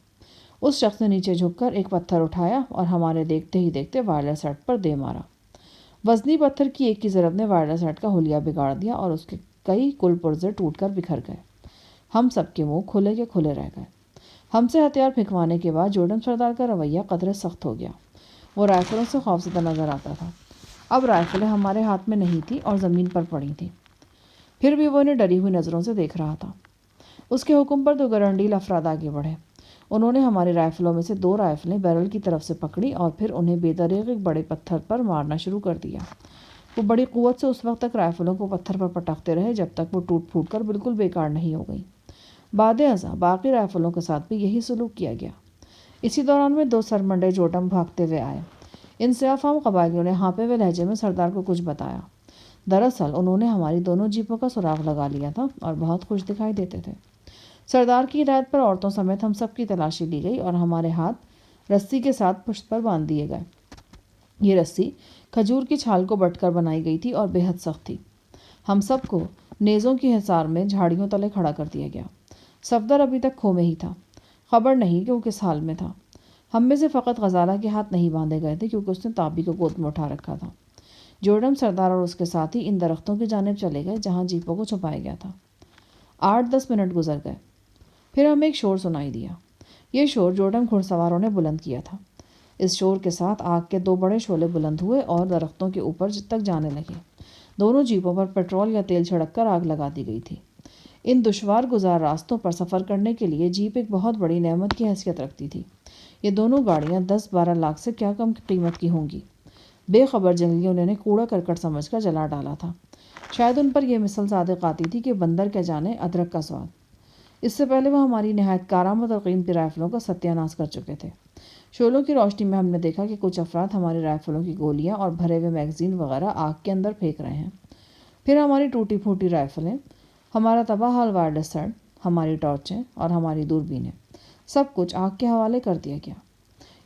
اس شخص نے نیچے جھک کر ایک پتھر اٹھایا اور ہمارے دیکھتے ہی دیکھتے وائرلیس سیٹ پر دے مارا۔ وزنی پتھر کی ایک کی ضرب نے وائرلیس سیٹ کا حلیہ بگاڑ دیا اور اس کے کئی کل پرزے ٹوٹ کر بکھر گئے۔ ہم سب کے منہ کھلے کے کھلے رہ گئے۔ ہم سے ہتھیار پھینکوانے کے بعد جوڈم سردار کا رویہ قدرے سخت ہو گیا۔ وہ رائفلوں سے خوفزدہ نظر آتا تھا۔ اب رائفلیں ہمارے ہاتھ میں نہیں تھیں اور زمین پر پڑی تھیں، پھر بھی وہ انہیں ڈری ہوئی نظروں سے دیکھ رہا تھا۔ اس کے حکم پر 2 گرنڈیل افراد آگے بڑھے۔ انہوں نے ہماری رائفلوں میں سے 2 رائفلیں بیرل کی طرف سے پکڑی اور پھر انہیں بے دریغ ایک بڑے پتھر پر مارنا شروع کر دیا۔ وہ بڑی قوت سے اس وقت تک رائفلوں کو پتھر پر پٹکتے رہے جب تک وہ ٹوٹ پھوٹ کر بالکل بیکار نہیں ہو گئی۔ بعد ازاں باقی رائفلوں کے ساتھ بھی یہی سلوک کیا گیا۔ اسی دوران میں 2 سرمنڈے جوڈم بھاگتے ہوئے آئے۔ ان سیاہ فام قبائلیوں نے ہانپے ہوئے لہجے میں سردار کو کچھ بتایا۔ دراصل انہوں نے ہماری دونوں جیپوں کا سراغ لگا لیا تھا اور بہت خوش دکھائی دیتے تھے۔ سردار کی ہدایت پر عورتوں سمیت ہم سب کی تلاشی لی گئی اور ہمارے ہاتھ رسی کے ساتھ پشت پر باندھ دیے گئے۔ یہ رسی کھجور کی چھال کو بٹ کر بنائی گئی تھی اور بے حد سخت تھی۔ ہم سب کو نیزوں کی حصار میں جھاڑیوں تلے کھڑا کر دیا گیا۔ صفدر ابھی تک کھو میں ہی تھا۔ خبر نہیں کہ وہ کس حال میں تھا۔ ہم میں سے فقط غزالہ کے ہاتھ نہیں باندھے گئے تھے کیونکہ اس نے تابی کو گود میں اٹھا رکھا تھا۔ جوڈم سردار اور اس کے ساتھی ان درختوں کی جانب چلے گئے جہاں جیپوں کو چھپایا گیا تھا۔ 8-10 منٹ گزر گئے، پھر ہمیں ایک شور سنائی دیا۔ یہ شور جوڈم گھڑ سواروں نے بلند کیا تھا۔ اس شور کے ساتھ آگ کے 2 بڑے شعلے بلند ہوئے اور درختوں کے اوپر تک جانے لگے۔ دونوں جیپوں پر پیٹرول یا تیل چھڑک کر آگ لگا دی گئی تھی۔ ان دشوار گزار راستوں پر سفر کرنے کے لیے جیپ ایک بہت بڑی نعمت کی حیثیت رکھتی تھی۔ یہ دونوں گاڑیاں 10-12 لاکھ سے کیا کم قیمت کی ہوں گی۔ بے خبر جنگلیوں نے انہیں کوڑا کرکٹ سمجھ کر جلا ڈالا تھا۔ شاید ان پر یہ مثل صادق آتی تھی کہ بندر کیا جانے ادرک کا سواد۔ اس سے پہلے وہ ہماری نہایت کارآمد اور قیمتی رائفلوں کا ستیہ ناش کر چکے تھے۔ شعلوں کی روشنی میں ہم نے دیکھا کہ کچھ افراد ہماری رائفلوں کی گولیاں اور بھرے ہوئے میگزین وغیرہ آگ کے اندر پھینک رہے ہیں۔ پھر ہماری ٹوٹی پھوٹی رائفلیں، ہمارا تباہ حال وائرلیس سیٹ، ہماری ٹارچیں اور ہماری دوربینیں، سب کچھ آگ کے حوالے کر دیا گیا۔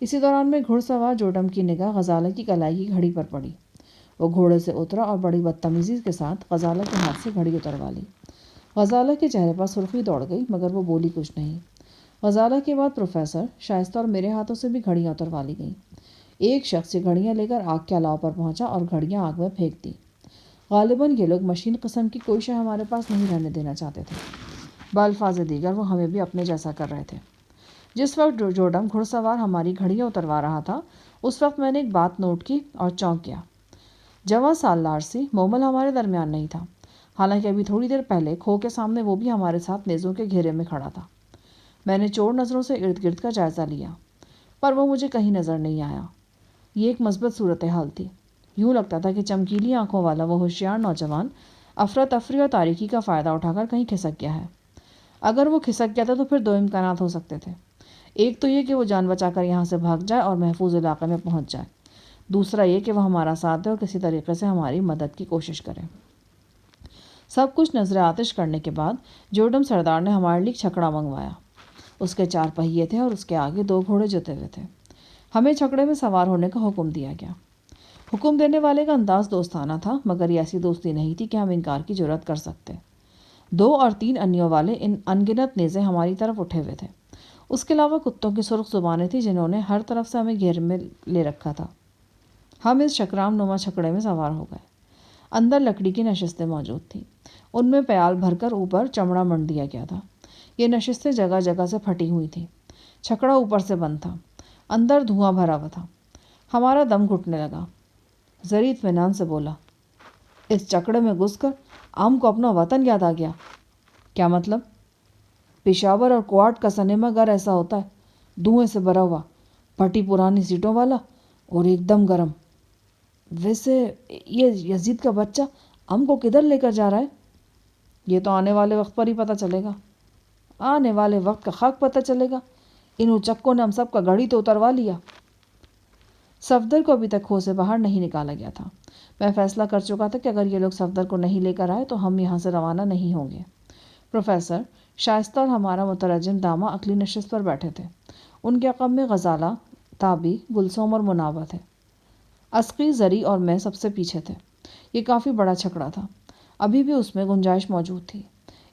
اسی دوران میں گھڑ سوار جوڈم کی نگاہ غزالہ کی کلائی کی گھڑی پر پڑی۔ وہ گھوڑے سے اترا اور بڑی بدتمیزی کے ساتھ غزالہ کے ہاتھ سے گھڑی اتروا لی۔ غزالہ کے چہرے پر سرخی دوڑ گئی مگر وہ بولی کچھ نہیں۔ غزالہ کے بعد پروفیسر، شائستہ اور میرے ہاتھوں سے بھی گھڑیاں اتروا لی گئیں۔ ایک شخص یہ گھڑیاں لے کر آگ کے الاؤ پر پہنچا اور گھڑیاں آگ میں پھینک دی۔ غالباً یہ لوگ مشین قسم کی کوئی شے ہمارے پاس نہیں رہنے دینا چاہتے تھے۔ بالفاظ دیگر وہ ہمیں بھی اپنے جیسا کر رہے تھے۔ جس وقت جوڈم گھڑ سوار ہماری گھڑیاں اتروا رہا تھا، اس وقت میں نے ایک بات نوٹ کی اور چونک گیا۔ جواں سال لارسی مومل ہمارے درمیان نہیں تھا، حالانکہ ابھی تھوڑی دیر پہلے کھو کے سامنے وہ بھی ہمارے ساتھ نیزوں کے گھیرے میں کھڑا تھا۔ میں نے چور نظروں سے ارد گرد کا جائزہ لیا، پر وہ مجھے کہیں نظر نہیں آیا۔ یہ ایک مثبت صورتحال تھی۔ یوں لگتا تھا کہ چمکیلی آنکھوں والا وہ ہوشیار نوجوان افراتفری اور تاریکی کا فائدہ اٹھا کر کہیں کھسک گیا ہے۔ اگر وہ کھسک گیا تھا تو پھر دو امکانات ہو سکتے تھے۔ ایک تو یہ کہ وہ جان بچا کر یہاں سے بھاگ جائے اور محفوظ علاقے میں پہنچ جائے، دوسرا یہ کہ وہ ہمارا ساتھ دے اور کسی طریقے سے ہماری مدد کی کوشش کرے۔ سب کچھ نظر آتش کرنے کے بعد جوڈم سردار نے ہمارے لیے چھکڑا منگوایا۔ اس کے 4 پہیے تھے اور اس کے آگے 2 گھوڑے جتے ہوئے تھے۔ ہمیں چھکڑے میں سوار ہونے کا حکم دیا گیا۔ حکم دینے والے کا انداز دوستانہ تھا، مگر یہ ایسی دوستی نہیں تھی کہ ہم انکار کی جرات کر سکتے۔ 2 اور 3 انیوں والے انگنت نیزے ہماری طرف اٹھے ہوئے تھے۔ اس کے علاوہ کتوں کی سرخ زبانیں تھیں جنہوں نے ہر طرف سے ہمیں گھیرے میں لے رکھا تھا۔ ہم اس شکرام نما چھکڑے میں سوار ہو گئے۔ اندر لکڑی کی نشستیں موجود تھیں، ان میں پیال بھر کر اوپر چمڑا منڈ دیا گیا تھا۔ یہ نشستیں جگہ جگہ سے پھٹی ہوئی تھیں۔ چھکڑا اوپر سے بند تھا، اندر دھواں بھرا ہوا تھا۔ ہمارا دم گھٹنے لگا۔ زری اطمینان سے بولا، اس چکڑے میں گھس کر ہم کو اپنا وطن یاد آ گیا۔ کیا مطلب؟ پشاور اور کوارٹ کا سنیما گھر ایسا ہوتا ہے، دھوئیں سے بھرا ہوا، پھٹی پرانی سیٹوں والا اور ایک دم گرم۔ ویسے یہ یزید کا بچہ ہم کو کدھر لے کر جا رہا ہے؟ یہ تو آنے والے وقت پر ہی پتہ چلے گا۔ آنے والے وقت کا خاک پتہ چلے گا۔ ان اچکوں نے ہم سب کا گڑھی تو اتروا لیا۔ صفدر کو ابھی تک کھو سے باہر نہیں نکالا گیا تھا۔ میں فیصلہ کر چکا تھا کہ اگر یہ لوگ صفدر کو نہیں لے کر آئے تو ہم یہاں سے روانہ نہیں ہوں گے۔ پروفیسر شائستہ اور ہمارا مترجم دامہ اگلی نشست پر بیٹھے تھے۔ ان کے عقب میں غزالہ، تابی، گلسوم اور منابع تھے۔ اسقی، زری اور میں سب سے پیچھے تھے۔ یہ کافی بڑا چھکڑا تھا، ابھی بھی اس میں گنجائش موجود تھی۔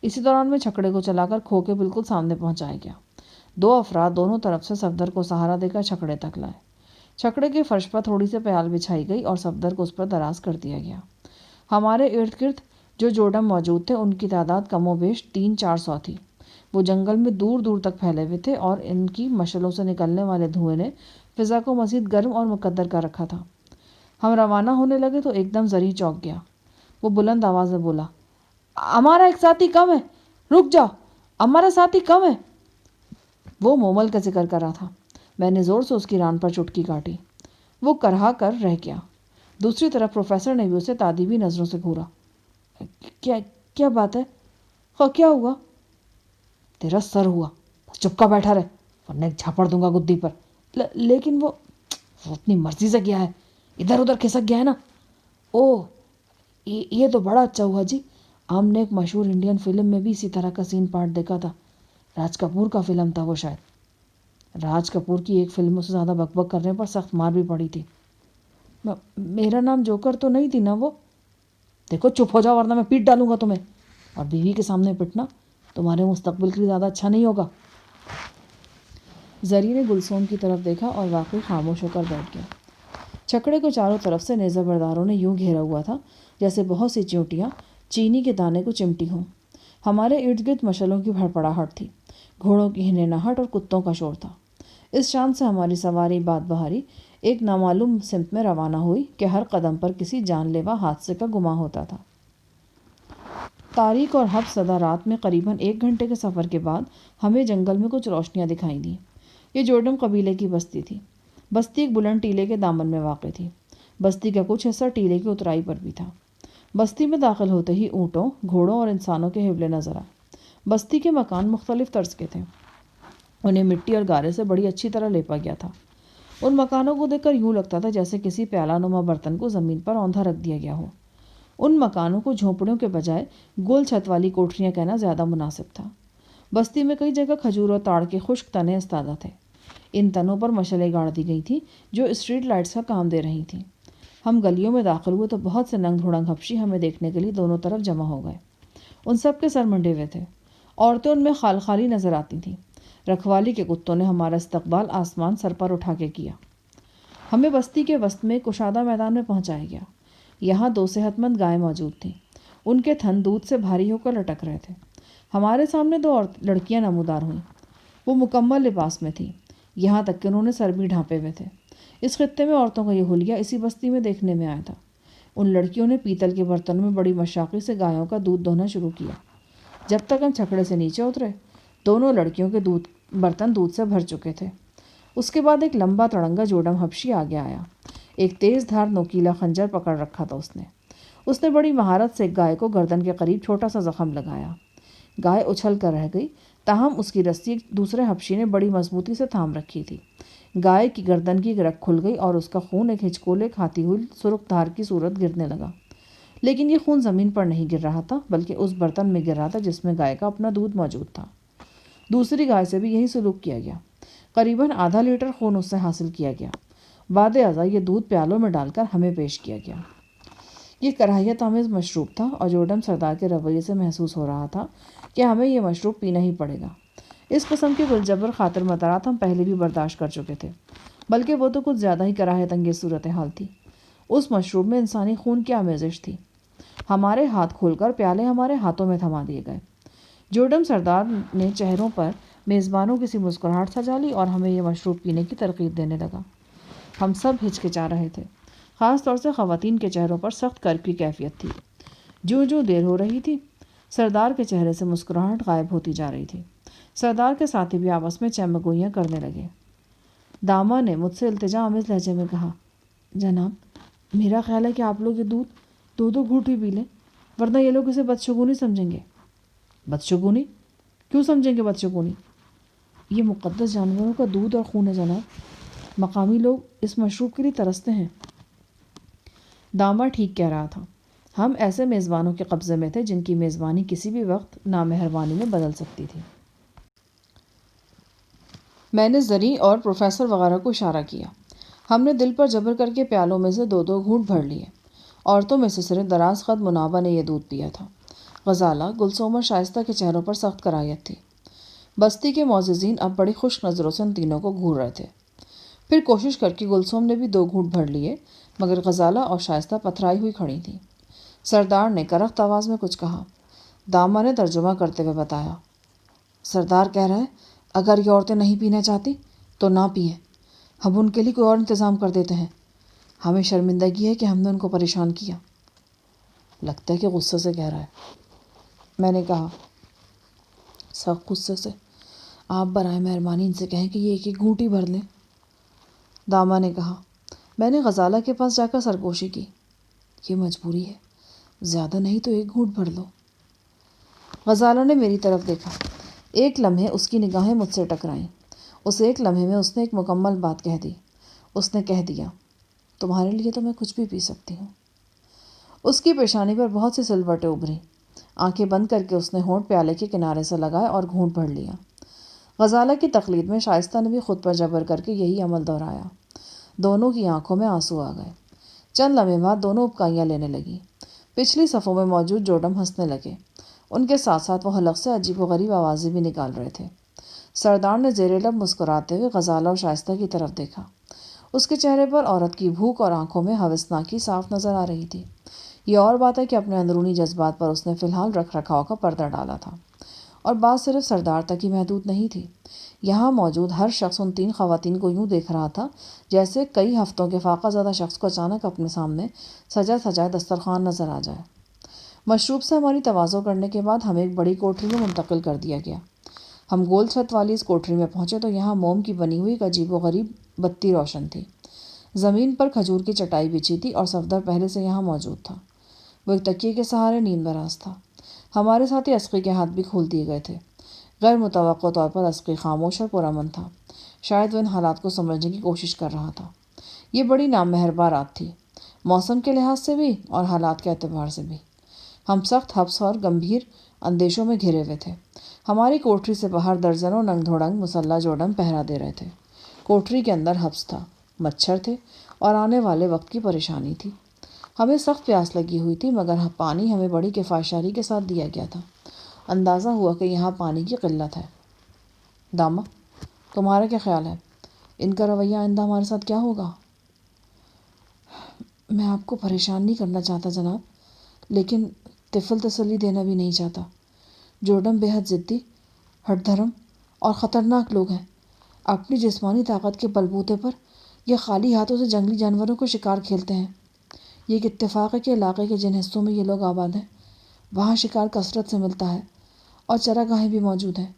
اسی دوران میں چھکڑے کو چلا کر کھو کے بالکل سامنے پہنچایا گیا۔ 2 افراد دونوں طرف سے صفدر کو سہارا دے کر چھکڑے تک لائے۔ چھکڑے کے فرش پر تھوڑی سی پیال بچھائی گئی اور صفدر کو اس پر دراز کر دیا گیا۔ ہمارے ارد گرد جو جوڈم موجود تھے ان کی تعداد کم و بیش 300-400 تھی۔ وہ جنگل میں دور دور تک پھیلے ہوئے تھے اور ان کی مشعلوں سے نکلنے والے دھوئیں نے فضا کو مزید گرم اور مقدر کر رکھا تھا۔ ہم روانہ ہونے لگے تو ایک دم زری چونک گیا۔ وہ بلند آواز میں بولا، ہمارا ایک ساتھی کم ہے، رک جاؤ، ہمارا ساتھی کم ہے۔ وہ مومل کا ذکر کر رہا تھا۔ میں نے زور سے اس کی ران پر چٹکی کاٹی۔ وہ کرہا کر رہ گیا۔ دوسری طرف پروفیسر نے بھی اسے تادیبی نظروں سے گھورا۔ کیا بات ہے؟ کیا ہوا؟ تیرا سر ہوا، چپ کا بیٹھا رہے ورنہ ایک جھاپڑ دوں گا گدی پر۔ لیکن وہ اپنی مرضی سے گیا ہے، ادھر ادھر کھسک گیا ہے نا۔ اوہ، یہ تو بڑا اچھا ہوا جی۔ ہم نے ایک مشہور انڈین فلم میں بھی اسی طرح کا سین پارٹ دیکھا تھا۔ راج کپور کا فلم تھا وہ شاید۔ راج کپور کی ایک فلم سے زیادہ بک بک کرنے پر سخت مار بھی پڑی تھی۔ میرا نام جوکر تو نہیں تھی نا وہ؟ دیکھو چپ ہو جاؤ ورنہ میں پیٹ ڈالوں گا تمہیں، اور بیوی کے سامنے پٹنا تمہارے مستقبل کے لیے زیادہ اچھا نہیں ہوگا۔ زری نے گلسوم کی طرف دیکھا اور واقعی خاموش ہو کر بیٹھ گیا۔ چھکڑے کو چاروں طرف سے نیزہ برداروں نے یوں گھیرا ہوا تھا جیسے بہت سی چیونٹیاں چینی کے دانے کو چمٹی ہوں۔ ہمارے ارد گرد مشعلوں کی بھڑبڑاہٹ تھی، گھوڑوں کی ہنہناہٹ اور کتوں کا شور تھا۔ اس شان سے ہماری سواری باد بہاری ایک نامعلوم سمت میں روانہ ہوئی کہ ہر قدم پر کسی جان لیوا حادثے کا گماں ہوتا تھا۔ تاریک اور حبس زدہ رات میں قریباً 1 گھنٹے کے سفر کے بعد ہمیں جنگل میں کچھ روشنیاں دکھائی دیں۔ یہ جوڈم قبیلے کی بستی تھی۔ بستی ایک بلند ٹیلے کے دامن میں واقع تھی۔ بستی کا کچھ حصہ ٹیلے کی اترائی پر بھی تھا۔ بستی میں داخل ہوتے ہی اونٹوں، گھوڑوں اور انسانوں کے حوالے نظر آئے۔ بستی کے مکان مختلف طرز کے تھے، انہیں مٹی اور گارے سے بڑی اچھی طرح لیپا گیا تھا۔ ان مکانوں کو دیکھ کر یوں لگتا تھا جیسے کسی پیالہ نما برتن کو زمین پر اوندھا رکھ دیا گیا ہو۔ ان مکانوں کو جھونپڑیوں کے بجائے گول چھت والی کوٹریاں کہنا زیادہ مناسب تھا۔ بستی میں کئی جگہ کھجور اور تاڑ کے خشک تنے استادہ تھے۔ ان تنوں پر مشعلیں گاڑ دی گئی تھیں جو اسٹریٹ لائٹس کا کام دے رہی تھیں۔ ہم گلیوں میں داخل ہوئے تو بہت سے ننگ دھڑنگ حبشی ہمیں دیکھنے کے لیے دونوں طرف جمع ہو گئے۔ ان سب کے سر منڈے ہوئے تھے، عورتیں ان میں خال خالی نظر آتی تھیں۔ رکھوالی کے کتوں نے ہمارا استقبال آسمان سر پر اٹھا کے کیا۔ ہمیں بستی کے وسط میں کشادہ میدان میں پہنچایا گیا۔ یہاں 2 صحت مند گائیں موجود تھیں۔ ان کے تھن دودھ سے بھاری ہو کر لٹک رہے تھے۔ ہمارے سامنے 2 لڑکیاں نمودار ہوئیں۔ وہ مکمل لباس میں تھیں، یہاں تک کہ انہوں نے سر بھی ڈھانپے ہوئے تھے۔ اس خطے میں عورتوں کا یہ حلیہ اسی بستی میں دیکھنے میں آیا تھا۔ ان لڑکیوں نے پیتل کے برتنوں میں بڑی مشاقی سے گایوں کا دودھ دھونا شروع کیا۔ جب تک ہم چھکڑے سے نیچے اترے، دونوں لڑکیوں کے برتن دودھ سے بھر چکے تھے۔ اس کے بعد ایک لمبا تڑنگا جوڈم حبشی آگے آیا۔ ایک تیز دھار نوکیلا خنجر پکڑ رکھا تھا اس نے بڑی مہارت سے ایک گائے کو گردن کے قریب چھوٹا سا زخم لگایا۔ گائے اچھل کر رہ گئی، تاہم اس کی رسی ایک دوسرے حبشی نے بڑی مضبوطی سے تھام رکھی تھی۔ گائے کی گردن کی رگ کھل گئی اور اس کا خون ایک ہچکولے کھاتی ہوئی سرخ دھار کی صورت گرنے لگا۔ لیکن یہ خون زمین پر نہیں گر رہا تھا، بلکہ اس برتن میں گر رہا تھا جس میں گائے کا اپنا دودھ موجود تھا۔ دوسری گائے سے بھی یہی سلوک کیا گیا۔ قریباً ½ لیٹر خون اس سے حاصل کیا گیا۔ بعد ازاں یہ دودھ پیالوں میں ڈال کر ہمیں پیش کیا گیا۔ یہ کراہیت آمیز مشروب تھا اور جوڈم سردار کے رویے سے محسوس ہو رہا تھا کہ ہمیں یہ مشروب پینا ہی پڑے گا۔ اس قسم کے گلجبر خاطر متارات ہم پہلے بھی برداشت کر چکے تھے، بلکہ وہ تو کچھ زیادہ ہی کراہیت انگیز صورتحال تھی۔ اس مشروب میں انسانی خون کی آمیزش تھی۔ ہمارے ہاتھ کھول کر پیالے ہمارے ہاتھوں میں تھما دیے گئے۔ جوڈم سردار نے چہروں پر میزبانوں کی سی مسکراہٹ سجا لی اور ہمیں یہ مشروب پینے کی ترغیب دینے لگا۔ ہم سب ہچکچا رہے تھے، خاص طور سے خواتین کے چہروں پر سخت کرب کی کیفیت تھی۔ جو دیر ہو رہی تھی، سردار کے چہرے سے مسکراہٹ غائب ہوتی جا رہی تھی۔ سردار کے ساتھی بھی آپس میں چمگوئیاں کرنے لگے۔ داما نے مجھ سے التجا آمیز لہجے میں کہا، جناب، میرا خیال ہے کہ آپ لوگ یہ دودھ 2 گھونٹ ہی پی لیں، ورنہ یہ لوگ اسے بدشگونی سمجھیں گے۔ بدشگونی؟ کیوں سمجھیں گے بدشگونی؟ یہ مقدس جانوروں کا دودھ اور خون ہے جناب، مقامی لوگ اس مشروب کے لیے ترستے ہیں۔ داما ٹھیک کہہ رہا تھا۔ ہم ایسے میزبانوں کے قبضے میں تھے جن کی میزبانی کسی بھی وقت نامہربانی میں بدل سکتی تھی۔ میں نے زریں اور پروفیسر وغیرہ کو اشارہ کیا۔ ہم نے دل پر جبر کر کے پیالوں میں سے 2 گھونٹ بھر لیے۔ عورتوں میں سے صرف دراز قد منابہ نے یہ دودھ پیا تھا۔ غزالہ، گلثوم اور شائستہ کے چہروں پر سخت کراہیت تھی۔ بستی کے معززین اب بڑی خوش نظروں سے ان تینوں کو گھور رہے تھے۔ پھر کوشش کر کے گلثوم نے بھی 2 گھونٹ بھر لیے، مگر غزالہ اور شائستہ پتھرائی ہوئی کھڑی تھیں۔ سردار نے کرخت آواز میں کچھ کہا۔ داما نے ترجمہ کرتے ہوئے بتایا، سردار کہہ رہے ہیں اگر یہ عورتیں نہیں پینا چاہتی تو نہ پئیں، ہم ان کے لیے کوئی اور انتظام کر دیتے ہیں۔ ہمیں شرمندگی ہے کہ ہم نے ان کو پریشان کیا۔ لگتا ہے کہ غصے سے کہہ رہا ہے، میں نے کہا، سخت غصے سے۔ آپ برائے مہربانی ان سے کہیں کہ یہ 1 گھونٹ ہی بھر لیں۔ داما نے کہا۔ میں نے غزالہ کے پاس جا کر سرگوشی کی، یہ مجبوری ہے، زیادہ نہیں تو 1 گھونٹ بھر لو۔ غزالہ نے میری طرف دیکھا۔ ایک لمحے اس کی نگاہیں مجھ سے ٹکرائیں۔ اس ایک لمحے میں اس نے ایک مکمل بات کہہ دی۔ اس نے کہہ دیا، تمہارے لیے تو میں کچھ بھی پی سکتی ہوں۔ اس کی پیشانی پر بہت سی سلوٹیں ابھریں۔ آنکھیں بند کر کے اس نے ہونٹ پیالے کے کنارے سے لگائے اور گھونٹ بھر لیا۔ غزالہ کی تقلید میں شائستہ نے بھی خود پر جبر کر کے یہی عمل دہرایا۔ دونوں کی آنکھوں میں آنسو آ گئے۔ چند لمحے بعد دونوں ابکائیاں لینے لگیں۔ پچھلی صفوں میں موجود جوڈم ہنسنے لگے۔ ان کے ساتھ ساتھ وہ حلق سے عجیب و غریب آوازیں بھی نکال رہے تھے۔ سردار نے زیر لب مسکراتے ہوئے غزالہ اور شائستہ کی طرف دیکھا۔ اس کے چہرے پر عورت کی بھوک اور آنکھوں میں ہوسناکی صاف نظر آ رہی تھی۔ یہ اور بات ہے کہ اپنے اندرونی جذبات پر اس نے فی الحال رکھ رکھاؤ کا پردہ ڈالا تھا، اور بات صرف سردار تک ہی محدود نہیں تھی۔ یہاں موجود ہر شخص ان 3 خواتین کو یوں دیکھ رہا تھا جیسے کئی ہفتوں کے فاقہ زدہ شخص کو اچانک اپنے سامنے سجا سجائے دسترخوان نظر آ جائے۔ مشروب سے ہماری تواضع کرنے کے بعد ہمیں ایک بڑی کوٹری میں منتقل کر دیا گیا۔ ہم گول چھت والی اس کوٹری میں پہنچے تو یہاں موم کی بنی ہوئی ایک عجیب و غریب بتی روشن تھی۔ زمین پر کھجور کی چٹائی بچھی تھی اور صفدر پہلے سے یہاں موجود تھا۔ وہ ایک تکیے کے سہارے نیند براز تھا۔ ہمارے ساتھی اسقی کے ہاتھ بھی کھول دیے گئے تھے۔ غیر متوقع طور پر اسقی خاموش اور پرامن تھا۔ شاید وہ ان حالات کو سمجھنے کی کوشش کر رہا تھا۔ یہ بڑی نامہرباں رات تھی، موسم کے لحاظ سے بھی اور حالات کے اعتبار سے بھی۔ ہم سخت حبس اور گمبھیر اندیشوں میں گھرے ہوئے تھے۔ ہماری کوٹری سے باہر درجنوں ننگ دھڑنگ مسلح جوڈم پہرا دے رہے تھے۔ کوٹری کے اندر حبس تھا، مچھر تھے اور آنے والے وقت کی پریشانی تھی۔ ہمیں سخت پیاس لگی ہوئی تھی، مگر پانی ہمیں بڑی کفایتشاری کے ساتھ دیا گیا تھا۔ اندازہ ہوا کہ یہاں پانی کی قلت ہے۔ داما، تمہارا کیا خیال ہے؟ ان کا رویہ آئندہ ہمارے ساتھ کیا ہوگا؟ میں آپ کو پریشان نہیں کرنا چاہتا جناب، لیکن طفل تسلی دینا بھی نہیں چاہتا۔ جورڈن بے حد ضدی، ہٹ دھرم اور خطرناک لوگ ہیں۔ اپنی جسمانی طاقت کے بلبوتے پر یہ خالی ہاتھوں سے جنگلی جانوروں کو شکار کھیلتے ہیں۔ یہ ایک اتفاق ہے کہ علاقے کے جن حصوں میں یہ لوگ آباد ہیں وہاں شکار کثرت سے ملتا ہے اور چراگاہیں بھی موجود ہیں۔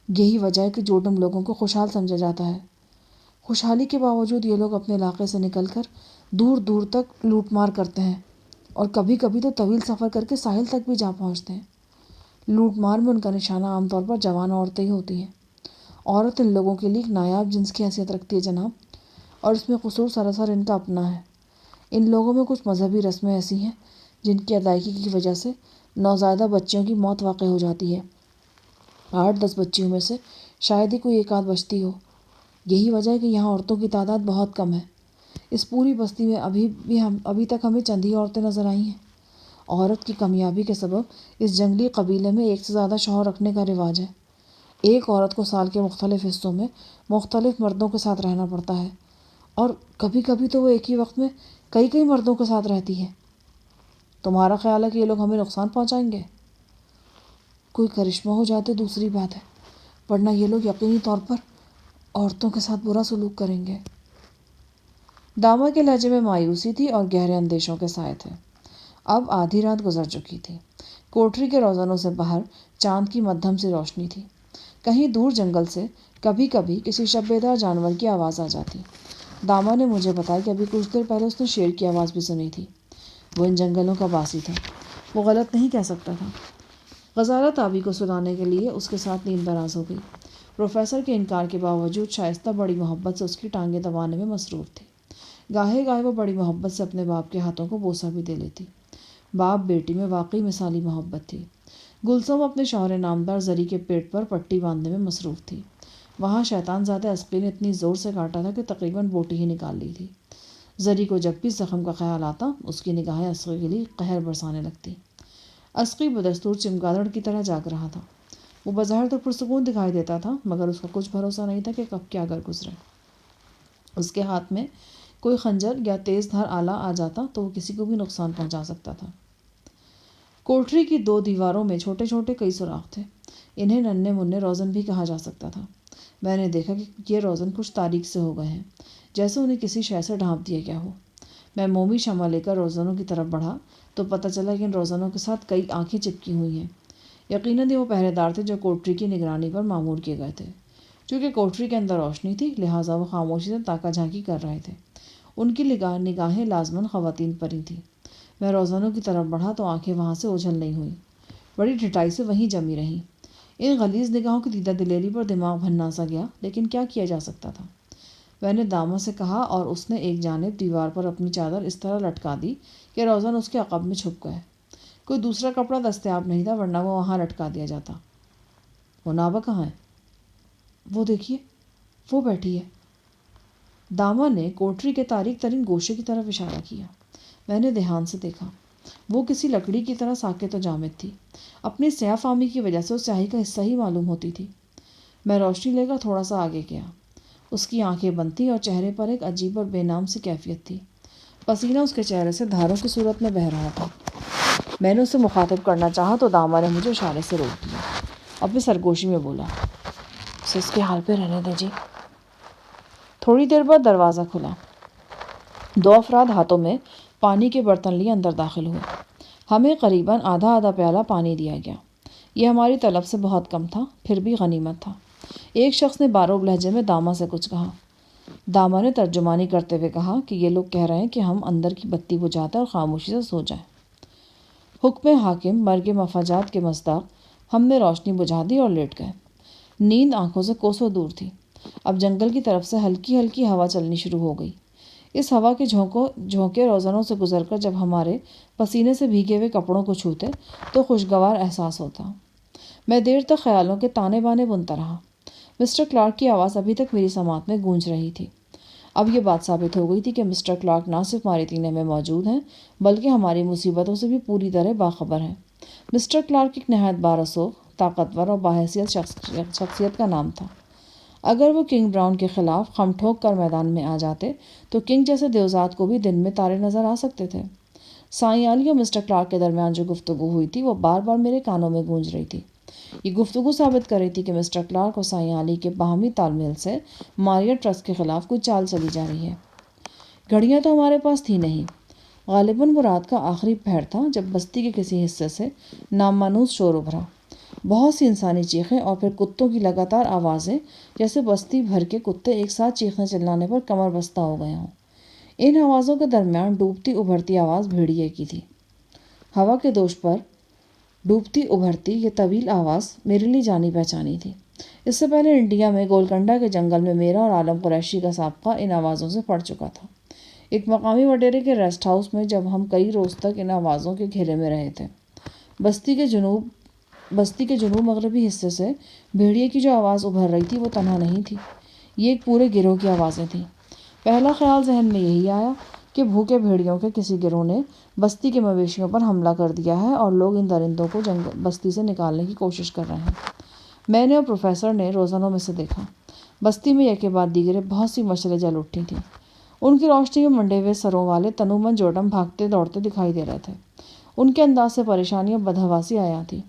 یہی وجہ ہے کہ جورڈن لوگوں کو خوشحال سمجھا جاتا ہے۔ خوشحالی کے باوجود یہ لوگ اپنے علاقے سے نکل کر دور دور تک لوٹ مار کرتے ہیں اور کبھی کبھی تو طویل سفر کر کے ساحل تک بھی جا پہنچتے ہیں۔ لوٹ مار میں ان کا نشانہ عام طور پر جوان عورتیں ہی ہوتی ہیں۔ عورت ان لوگوں کے لیے ایک نایاب جنس کی حیثیت رکھتی ہے جناب، اور اس میں قصور سراسر ان کا اپنا ہے۔ ان لوگوں میں کچھ مذہبی رسمیں ایسی ہیں جن کی ادائیگی کی وجہ سے نوزائیدہ بچیوں کی موت واقع ہو جاتی ہے۔ 8-10 بچیوں میں سے شاید ہی کوئی ایک آدھ بچتی ہو۔ یہی وجہ ہے کہ یہاں عورتوں کی تعداد بہت کم ہے۔ اس پوری بستی میں ابھی تک ہمیں چند ہی عورتیں نظر آئی ہیں۔ عورت کی کمیابی کے سبب اس جنگلی قبیلے میں ایک سے زیادہ شوہر رکھنے کا رواج ہے۔ ایک عورت کو سال کے مختلف حصوں میں مختلف مردوں کے ساتھ رہنا پڑتا ہے، اور کبھی کبھی تو وہ ایک ہی وقت میں کئی مردوں کے ساتھ رہتی ہے۔ تمہارا خیال ہے کہ یہ لوگ ہمیں نقصان پہنچائیں گے؟ کوئی کرشمہ ہو جائے تو دوسری بات ہے، ورنہ یہ لوگ یقینی طور پر عورتوں کے ساتھ برا سلوک کریں گے۔ داما کے لہجے میں مایوسی تھی اور گہرے اندیشوں کے سائے تھے۔ اب آدھی رات گزر چکی تھی۔ کوٹری کے روزنوں سے باہر چاند کی مدھم سی روشنی تھی۔ کہیں دور جنگل سے کبھی کبھی کسی شبیدار جانور کی آواز آ جاتی۔ داما نے مجھے بتایا کہ ابھی کچھ دیر پہلے اس نے شیر کی آواز بھی سنی تھی۔ وہ ان جنگلوں کا باسی تھا، وہ غلط نہیں کہہ سکتا تھا۔ غزالہ تابی کو سلانے کے لیے اس کے ساتھ نیند دراز ہو گئی۔ پروفیسر کے انکار کے باوجود شائستہ بڑی محبت سے اس کی ٹانگیں دبانے میں مصروف تھی۔ گاہے گاہے وہ بڑی محبت سے اپنے باپ کے ہاتھوں کو بوسہ بھی دے لیتی۔ باپ بیٹی میں واقعی مثالی محبت تھی۔ گلسم اپنے شوہر نامدار زری کے پیٹ پر پٹی باندھنے میں مصروف تھی۔ وہاں شیطان زادہ عسقی نے اتنی زور سے کاٹا تھا کہ تقریباً بوٹی ہی نکال لی تھی۔ زری کو جب بھی زخم کا خیال آتا اس کی نگاہیں عسقی کے لیے قہر برسانے لگتی۔ عسقی بدستور چمگادڑ کی طرح جاگ رہا تھا۔ وہ بظاہر تو پرسکون دکھائی دیتا تھا، مگر اس کا کچھ بھروسہ نہیں تھا کہ کب کیا گر گزرے۔ اس کے ہاتھ میں کوئی خنجر یا تیز دھار آلہ آ جاتا تو وہ کسی کو بھی نقصان پہنچا سکتا تھا۔ کوٹری کی 2 دیواروں میں چھوٹے چھوٹے کئی سوراخ تھے۔ انہیں ننھے منھے روزن بھی کہا جا سکتا تھا۔ میں نے دیکھا کہ یہ روزن کچھ تاریک سے ہو گئے ہیں، جیسے انہیں کسی شے سے ڈھانپ دیا گیا ہو۔ میں مومی شمع لے کر روزنوں کی طرف بڑھا تو پتہ چلا کہ ان روزنوں کے ساتھ کئی آنکھیں چپکی ہوئی ہیں۔ یقیناً وہ پہرے دار تھے جو کوٹری کی نگرانی پر مامور کیے گئے تھے۔ چونکہ کوٹری کے اندر روشنی تھی لہٰذا وہ خاموشی سے تاکہ جھانکی کر رہے تھے۔ ان کی نگاہیں لازماً خواتین پر ہی تھیں۔ میں روزنوں کی طرف بڑھا تو آنکھیں وہاں سے اوجھل نہیں ہوئیں، بڑی ڈھٹائی سے وہیں جمی رہیں۔ ان غلیظ نگاہوں کی دیدہ دلیری پر دماغ بھننا سا گیا، لیکن کیا کیا جا سکتا تھا؟ میں نے داما سے کہا اور اس نے ایک جانب دیوار پر اپنی چادر اس طرح لٹکا دی کہ روزن اس کے عقب میں چھپ گئے۔ کوئی دوسرا کپڑا دستیاب نہیں تھا ورنہ وہ وہاں لٹکا دیا جاتا۔ منابع کہاں ہے؟ وہ دیکھیے، وہ بیٹھی ہے۔ داما نے کوٹری کے تاریک ترین گوشے کی طرف اشارہ کیا۔ میں نے دھیان سے دیکھا۔ وہ کسی لکڑی کی طرح ساکت و جامد تھی۔ اپنی سیاہ فامی کی وجہ سے اس سیاہی کا حصہ ہی معلوم ہوتی تھی۔ میں روشنی لے کر تھوڑا سا آگے گیا۔ اس کی آنکھیں بند تھیں اور چہرے پر ایک عجیب اور بے نام سی کیفیت تھی۔ پسینہ اس کے چہرے سے دھاروں کی صورت میں بہہ رہا تھا۔ میں نے اسے مخاطب کرنا چاہا تو داما نے مجھے اشارے سے روک دیا۔ اپنی سرگوشی میں بولا، اسے اس کے حال پہ رہنے دے جی۔ تھوڑی دیر بعد دروازہ کھلا۔ 2 افراد ہاتھوں میں پانی کے برتن لیے اندر داخل ہوئے۔ ہمیں قریباً آدھا پیالہ پانی دیا گیا۔ یہ ہماری طلب سے بہت کم تھا، پھر بھی غنیمت تھا۔ ایک شخص نے باروب لہجے میں داما سے کچھ کہا۔ داما نے ترجمانی کرتے ہوئے کہا کہ یہ لوگ کہہ رہے ہیں کہ ہم اندر کی بتی بجھا دیں اور خاموشی سے سو جائیں۔ حکم حاکم مرگ مفاجات کے مصداق ہم نے روشنی بجھا دی اور لیٹ گئے۔ نیند آنکھوں سے کوسوں دور تھی۔ اب جنگل کی طرف سے ہلکی ہلکی ہوا چلنی شروع ہو گئی۔ اس ہوا کے جھونکے روزنوں سے گزر کر جب ہمارے پسینے سے بھیگے ہوئے کپڑوں کو چھوتے تو خوشگوار احساس ہوتا۔ میں دیر تک خیالوں کے تانے بانے بنتا رہا۔ مسٹر کلارک کی آواز ابھی تک میری سماعت میں گونج رہی تھی۔ اب یہ بات ثابت ہو گئی تھی کہ مسٹر کلارک نہ صرف ماریتینے میں موجود ہیں بلکہ ہماری مصیبتوں سے بھی پوری طرح باخبر ہیں۔ مسٹر کلارک ایک نہایت بارسوخ، طاقتور اور باحیثیت شخصیت کا نام تھا۔ اگر وہ کنگ براؤن کے خلاف خم ٹھوک کر میدان میں آ جاتے تو کنگ جیسے دیوزاد کو بھی دن میں تارے نظر آ سکتے تھے۔ سائیں علی اور مسٹر کلارک کے درمیان جو گفتگو ہوئی تھی وہ بار بار میرے کانوں میں گونج رہی تھی۔ یہ گفتگو ثابت کر رہی تھی کہ مسٹر کلارک اور سائیں علی کے باہمی تال میل سے ماریٹ ٹرسٹ کے خلاف کوئی چال چلی جا رہی ہے۔ گھڑیاں تو ہمارے پاس تھی نہیں۔ غالباً وہ رات کا آخری پہر تھا جب بستی کے کسی حصے سے نامانوس شور ابھرا۔ بہت سی انسانی چیخیں اور پھر کتوں کی لگاتار آوازیں، جیسے بستی بھر کے کتے ایک ساتھ چیخنے چلانے پر کمر بستہ ہو گئے ہوں۔ ان آوازوں کے درمیان ڈوبتی ابھرتی آواز بھیڑیے کی تھی۔ ہوا کے دوش پر ڈوبتی ابھرتی یہ طویل آواز میرے لیے جانی پہچانی تھی۔ اس سے پہلے انڈیا میں گولکنڈہ کے جنگل میں میرا اور عالم قریشی کا سابقہ ان آوازوں سے پڑ چکا تھا۔ ایک مقامی وڈیرے کے ریسٹ ہاؤس میں جب ہم کئی روز تک ان آوازوں کے گھیرے میں رہے تھے۔ بستی کے جنوب مغربی حصے سے بھیڑیے کی جو آواز ابھر رہی تھی وہ تنہا نہیں تھی، یہ ایک پورے گروہ کی آوازیں تھیں۔ پہلا خیال ذہن میں یہی آیا کہ بھوکے بھیڑیوں کے کسی گروہ نے بستی کے مویشیوں پر حملہ کر دیا ہے اور لوگ ان درندوں کو بستی سے نکالنے کی کوشش کر رہے ہیں۔ میں نے اور پروفیسر نے روزنوں میں سے دیکھا۔ بستی میں یکے بعد دیگرے بہت سی مشعلیں جل اٹھی تھیں۔ ان کی روشنی میں منڈے ہوئے سروں والے تنومند جوڑم بھاگتے دوڑتے دکھائی دے رہے تھے۔ ان کے انداز سے پریشانی اور بدحواسی آیا تھی۔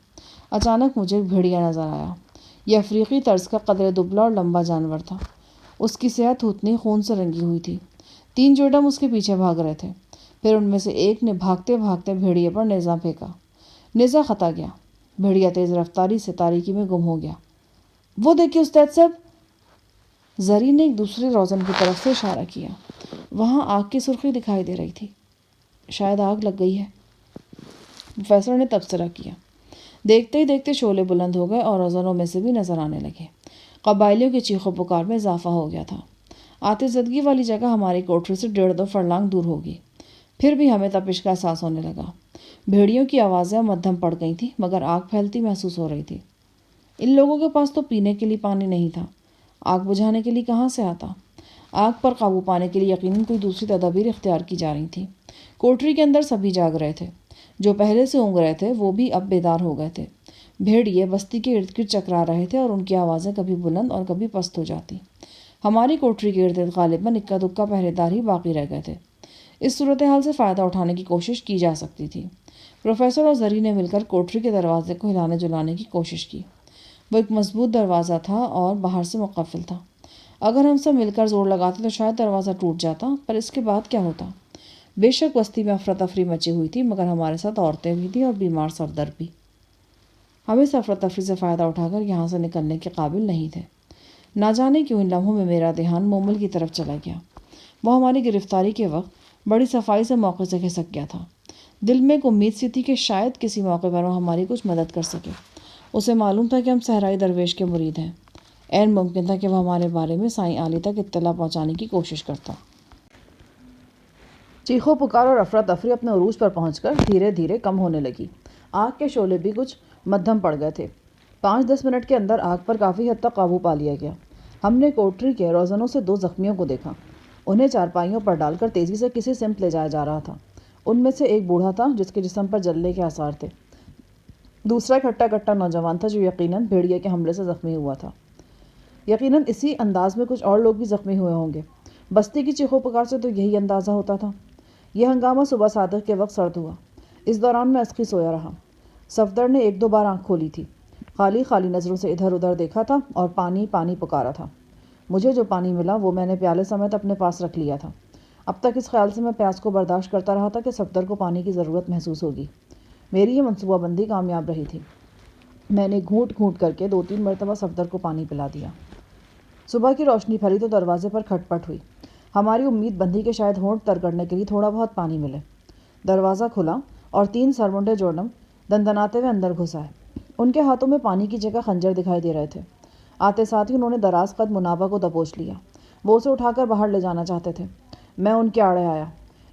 اچانک مجھے ایک بھیڑیا نظر آیا۔ یہ افریقی طرز کا قدرے دبلا اور لمبا جانور تھا۔ اس کی صحت اتنی خون سے رنگی ہوئی تھی۔ 3 جوڑم اس کے پیچھے بھاگ رہے تھے۔ پھر ان میں سے ایک نے بھاگتے بھاگتے بھیڑیے پر نیزہ پھینکا۔ نیزہ خطا گیا۔ بھیڑیا تیز رفتاری سے تاریکی میں گم ہو گیا۔ وہ دیکھیے استاد صاحب، زری نے ایک دوسرے روزن کی طرف سے اشارہ کیا۔ وہاں آگ کی سرخی دکھائی دے رہی تھی۔ شاید آگ لگ گئی ہے، پروفیسر نے تبصرہ کیا۔ دیکھتے ہی دیکھتے شعلے بلند ہو گئے اور روزنوں میں سے بھی نظر آنے لگے۔ قبائلیوں کی چیخ و پکار میں اضافہ ہو گیا تھا۔ آتش زدگی والی جگہ ہماری کوٹری سے 1.5-2 فرلانگ دور ہوگی۔ پھر بھی ہمیں تپش کا احساس ہونے لگا۔ بھیڑیوں کی آوازیں مدھم پڑ گئی تھیں مگر آگ پھیلتی محسوس ہو رہی تھی۔ ان لوگوں کے پاس تو پینے کے لیے پانی نہیں تھا، آگ بجھانے کے لیے کہاں سے آتا؟ آگ پر قابو پانے کے لیے یقیناً کوئی دوسری تدابیر اختیار کی جا رہی تھی۔ کوٹری کے اندر سبھی جاگ رہے تھے۔ جو پہلے سے اونگ رہے تھے وہ بھی اب بیدار ہو گئے تھے۔ بھیڑیے بستی کے ارد گرد چکرا رہے تھے اور ان کی آوازیں کبھی بلند اور کبھی پست ہو جاتی۔ ہماری کوٹری کے ارد گرد غالباً اکا دکا پہرے دار ہی باقی رہ گئے تھے۔ اس صورتحال سے فائدہ اٹھانے کی کوشش کی جا سکتی تھی۔ پروفیسر اور زری نے مل کر کوٹری کے دروازے کو ہلانے جلانے کی کوشش کی۔ وہ ایک مضبوط دروازہ تھا اور باہر سے مقفل تھا۔ اگر ہم سب مل کر زور لگاتے تو شاید دروازہ ٹوٹ جاتا، پر اس کے بعد کیا ہوتا؟ بے شک بستی میں افراتفری مچی ہوئی تھی مگر ہمارے ساتھ عورتیں بھی تھیں اور بیمار سردر بھی۔ ہم اس افراتفری سے فائدہ اٹھا کر یہاں سے نکلنے کے قابل نہیں تھے۔ نہ جانے کیوں ان لمحوں میں میرا دھیان مومل کی طرف چلا گیا۔ وہ ہماری گرفتاری کے وقت بڑی صفائی سے موقع سے کھسک گیا تھا۔ دل میں ایک امید سی تھی کہ شاید کسی موقع پر وہ ہماری کچھ مدد کر سکے۔ اسے معلوم تھا کہ ہم صحرائی درویش کے مرید ہیں۔ عین ممکن تھا کہ وہ ہمارے بارے میں سائیں عالی تک اطلاع پہنچانے کی کوشش کرتا۔ چیخ و پکار اور افراتفری اپنے عروج پر پہنچ کر دھیرے دھیرے کم ہونے لگی۔ آگ کے شعلے بھی کچھ مدھم پڑ گئے تھے۔ 5-10 منٹ کے اندر آگ پر کافی حد تک قابو پا لیا گیا۔ ہم نے کوٹری کے روزنوں سے 2 زخمیوں کو دیکھا۔ انہیں چارپائیوں پر ڈال کر تیزی سے کسی سمت لے جایا جا رہا تھا۔ ان میں سے ایک بوڑھا تھا جس کے جسم پر جلنے کے آثار تھے۔ دوسرا ایک ہٹا کٹا نوجوان تھا جو یقیناً بھیڑیے کے حملے سے زخمی ہوا تھا۔ یقیناً اسی انداز میں کچھ اور لوگ بھی زخمی ہوئے ہوں گے۔ بستی کی چیخ و پکار سے تو یہی اندازہ ہوتا تھا۔ یہ ہنگامہ صبح صادق کے وقت سرد ہوا۔ اس دوران میں اسقی سویا رہا۔ صفدر نے 1-2 بار آنکھ کھولی تھی، خالی نظروں سے ادھر ادھر دیکھا تھا اور پانی پانی پکارا تھا۔ مجھے جو پانی ملا وہ میں نے پیالے سمیت اپنے پاس رکھ لیا تھا۔ اب تک اس خیال سے میں پیاس کو برداشت کرتا رہا تھا کہ صفدر کو پانی کی ضرورت محسوس ہوگی۔ میری یہ منصوبہ بندی کامیاب رہی تھی۔ میں نے گھونٹ گھونٹ کر کے 2-3 مرتبہ صفدر کو پانی پلا دیا۔ صبح کی روشنی پھیلی تو دروازے پر کھٹ پٹ ہوئی۔ ہماری امید بندھی کہ شاید ہونٹ تر کرنے کے لیے تھوڑا بہت پانی ملے۔ دروازہ کھلا اور 3 سرمنڈے جوڑم دندناتے ہوئے اندر گھس آئے۔ ان کے ہاتھوں میں پانی کی جگہ خنجر دکھائی دے رہے تھے۔ آتے ساتھ ہی انہوں نے دراز قد منابع کو دبوچ لیا۔ وہ اسے اٹھا کر باہر لے جانا چاہتے تھے۔ میں ان کے آڑے آیا۔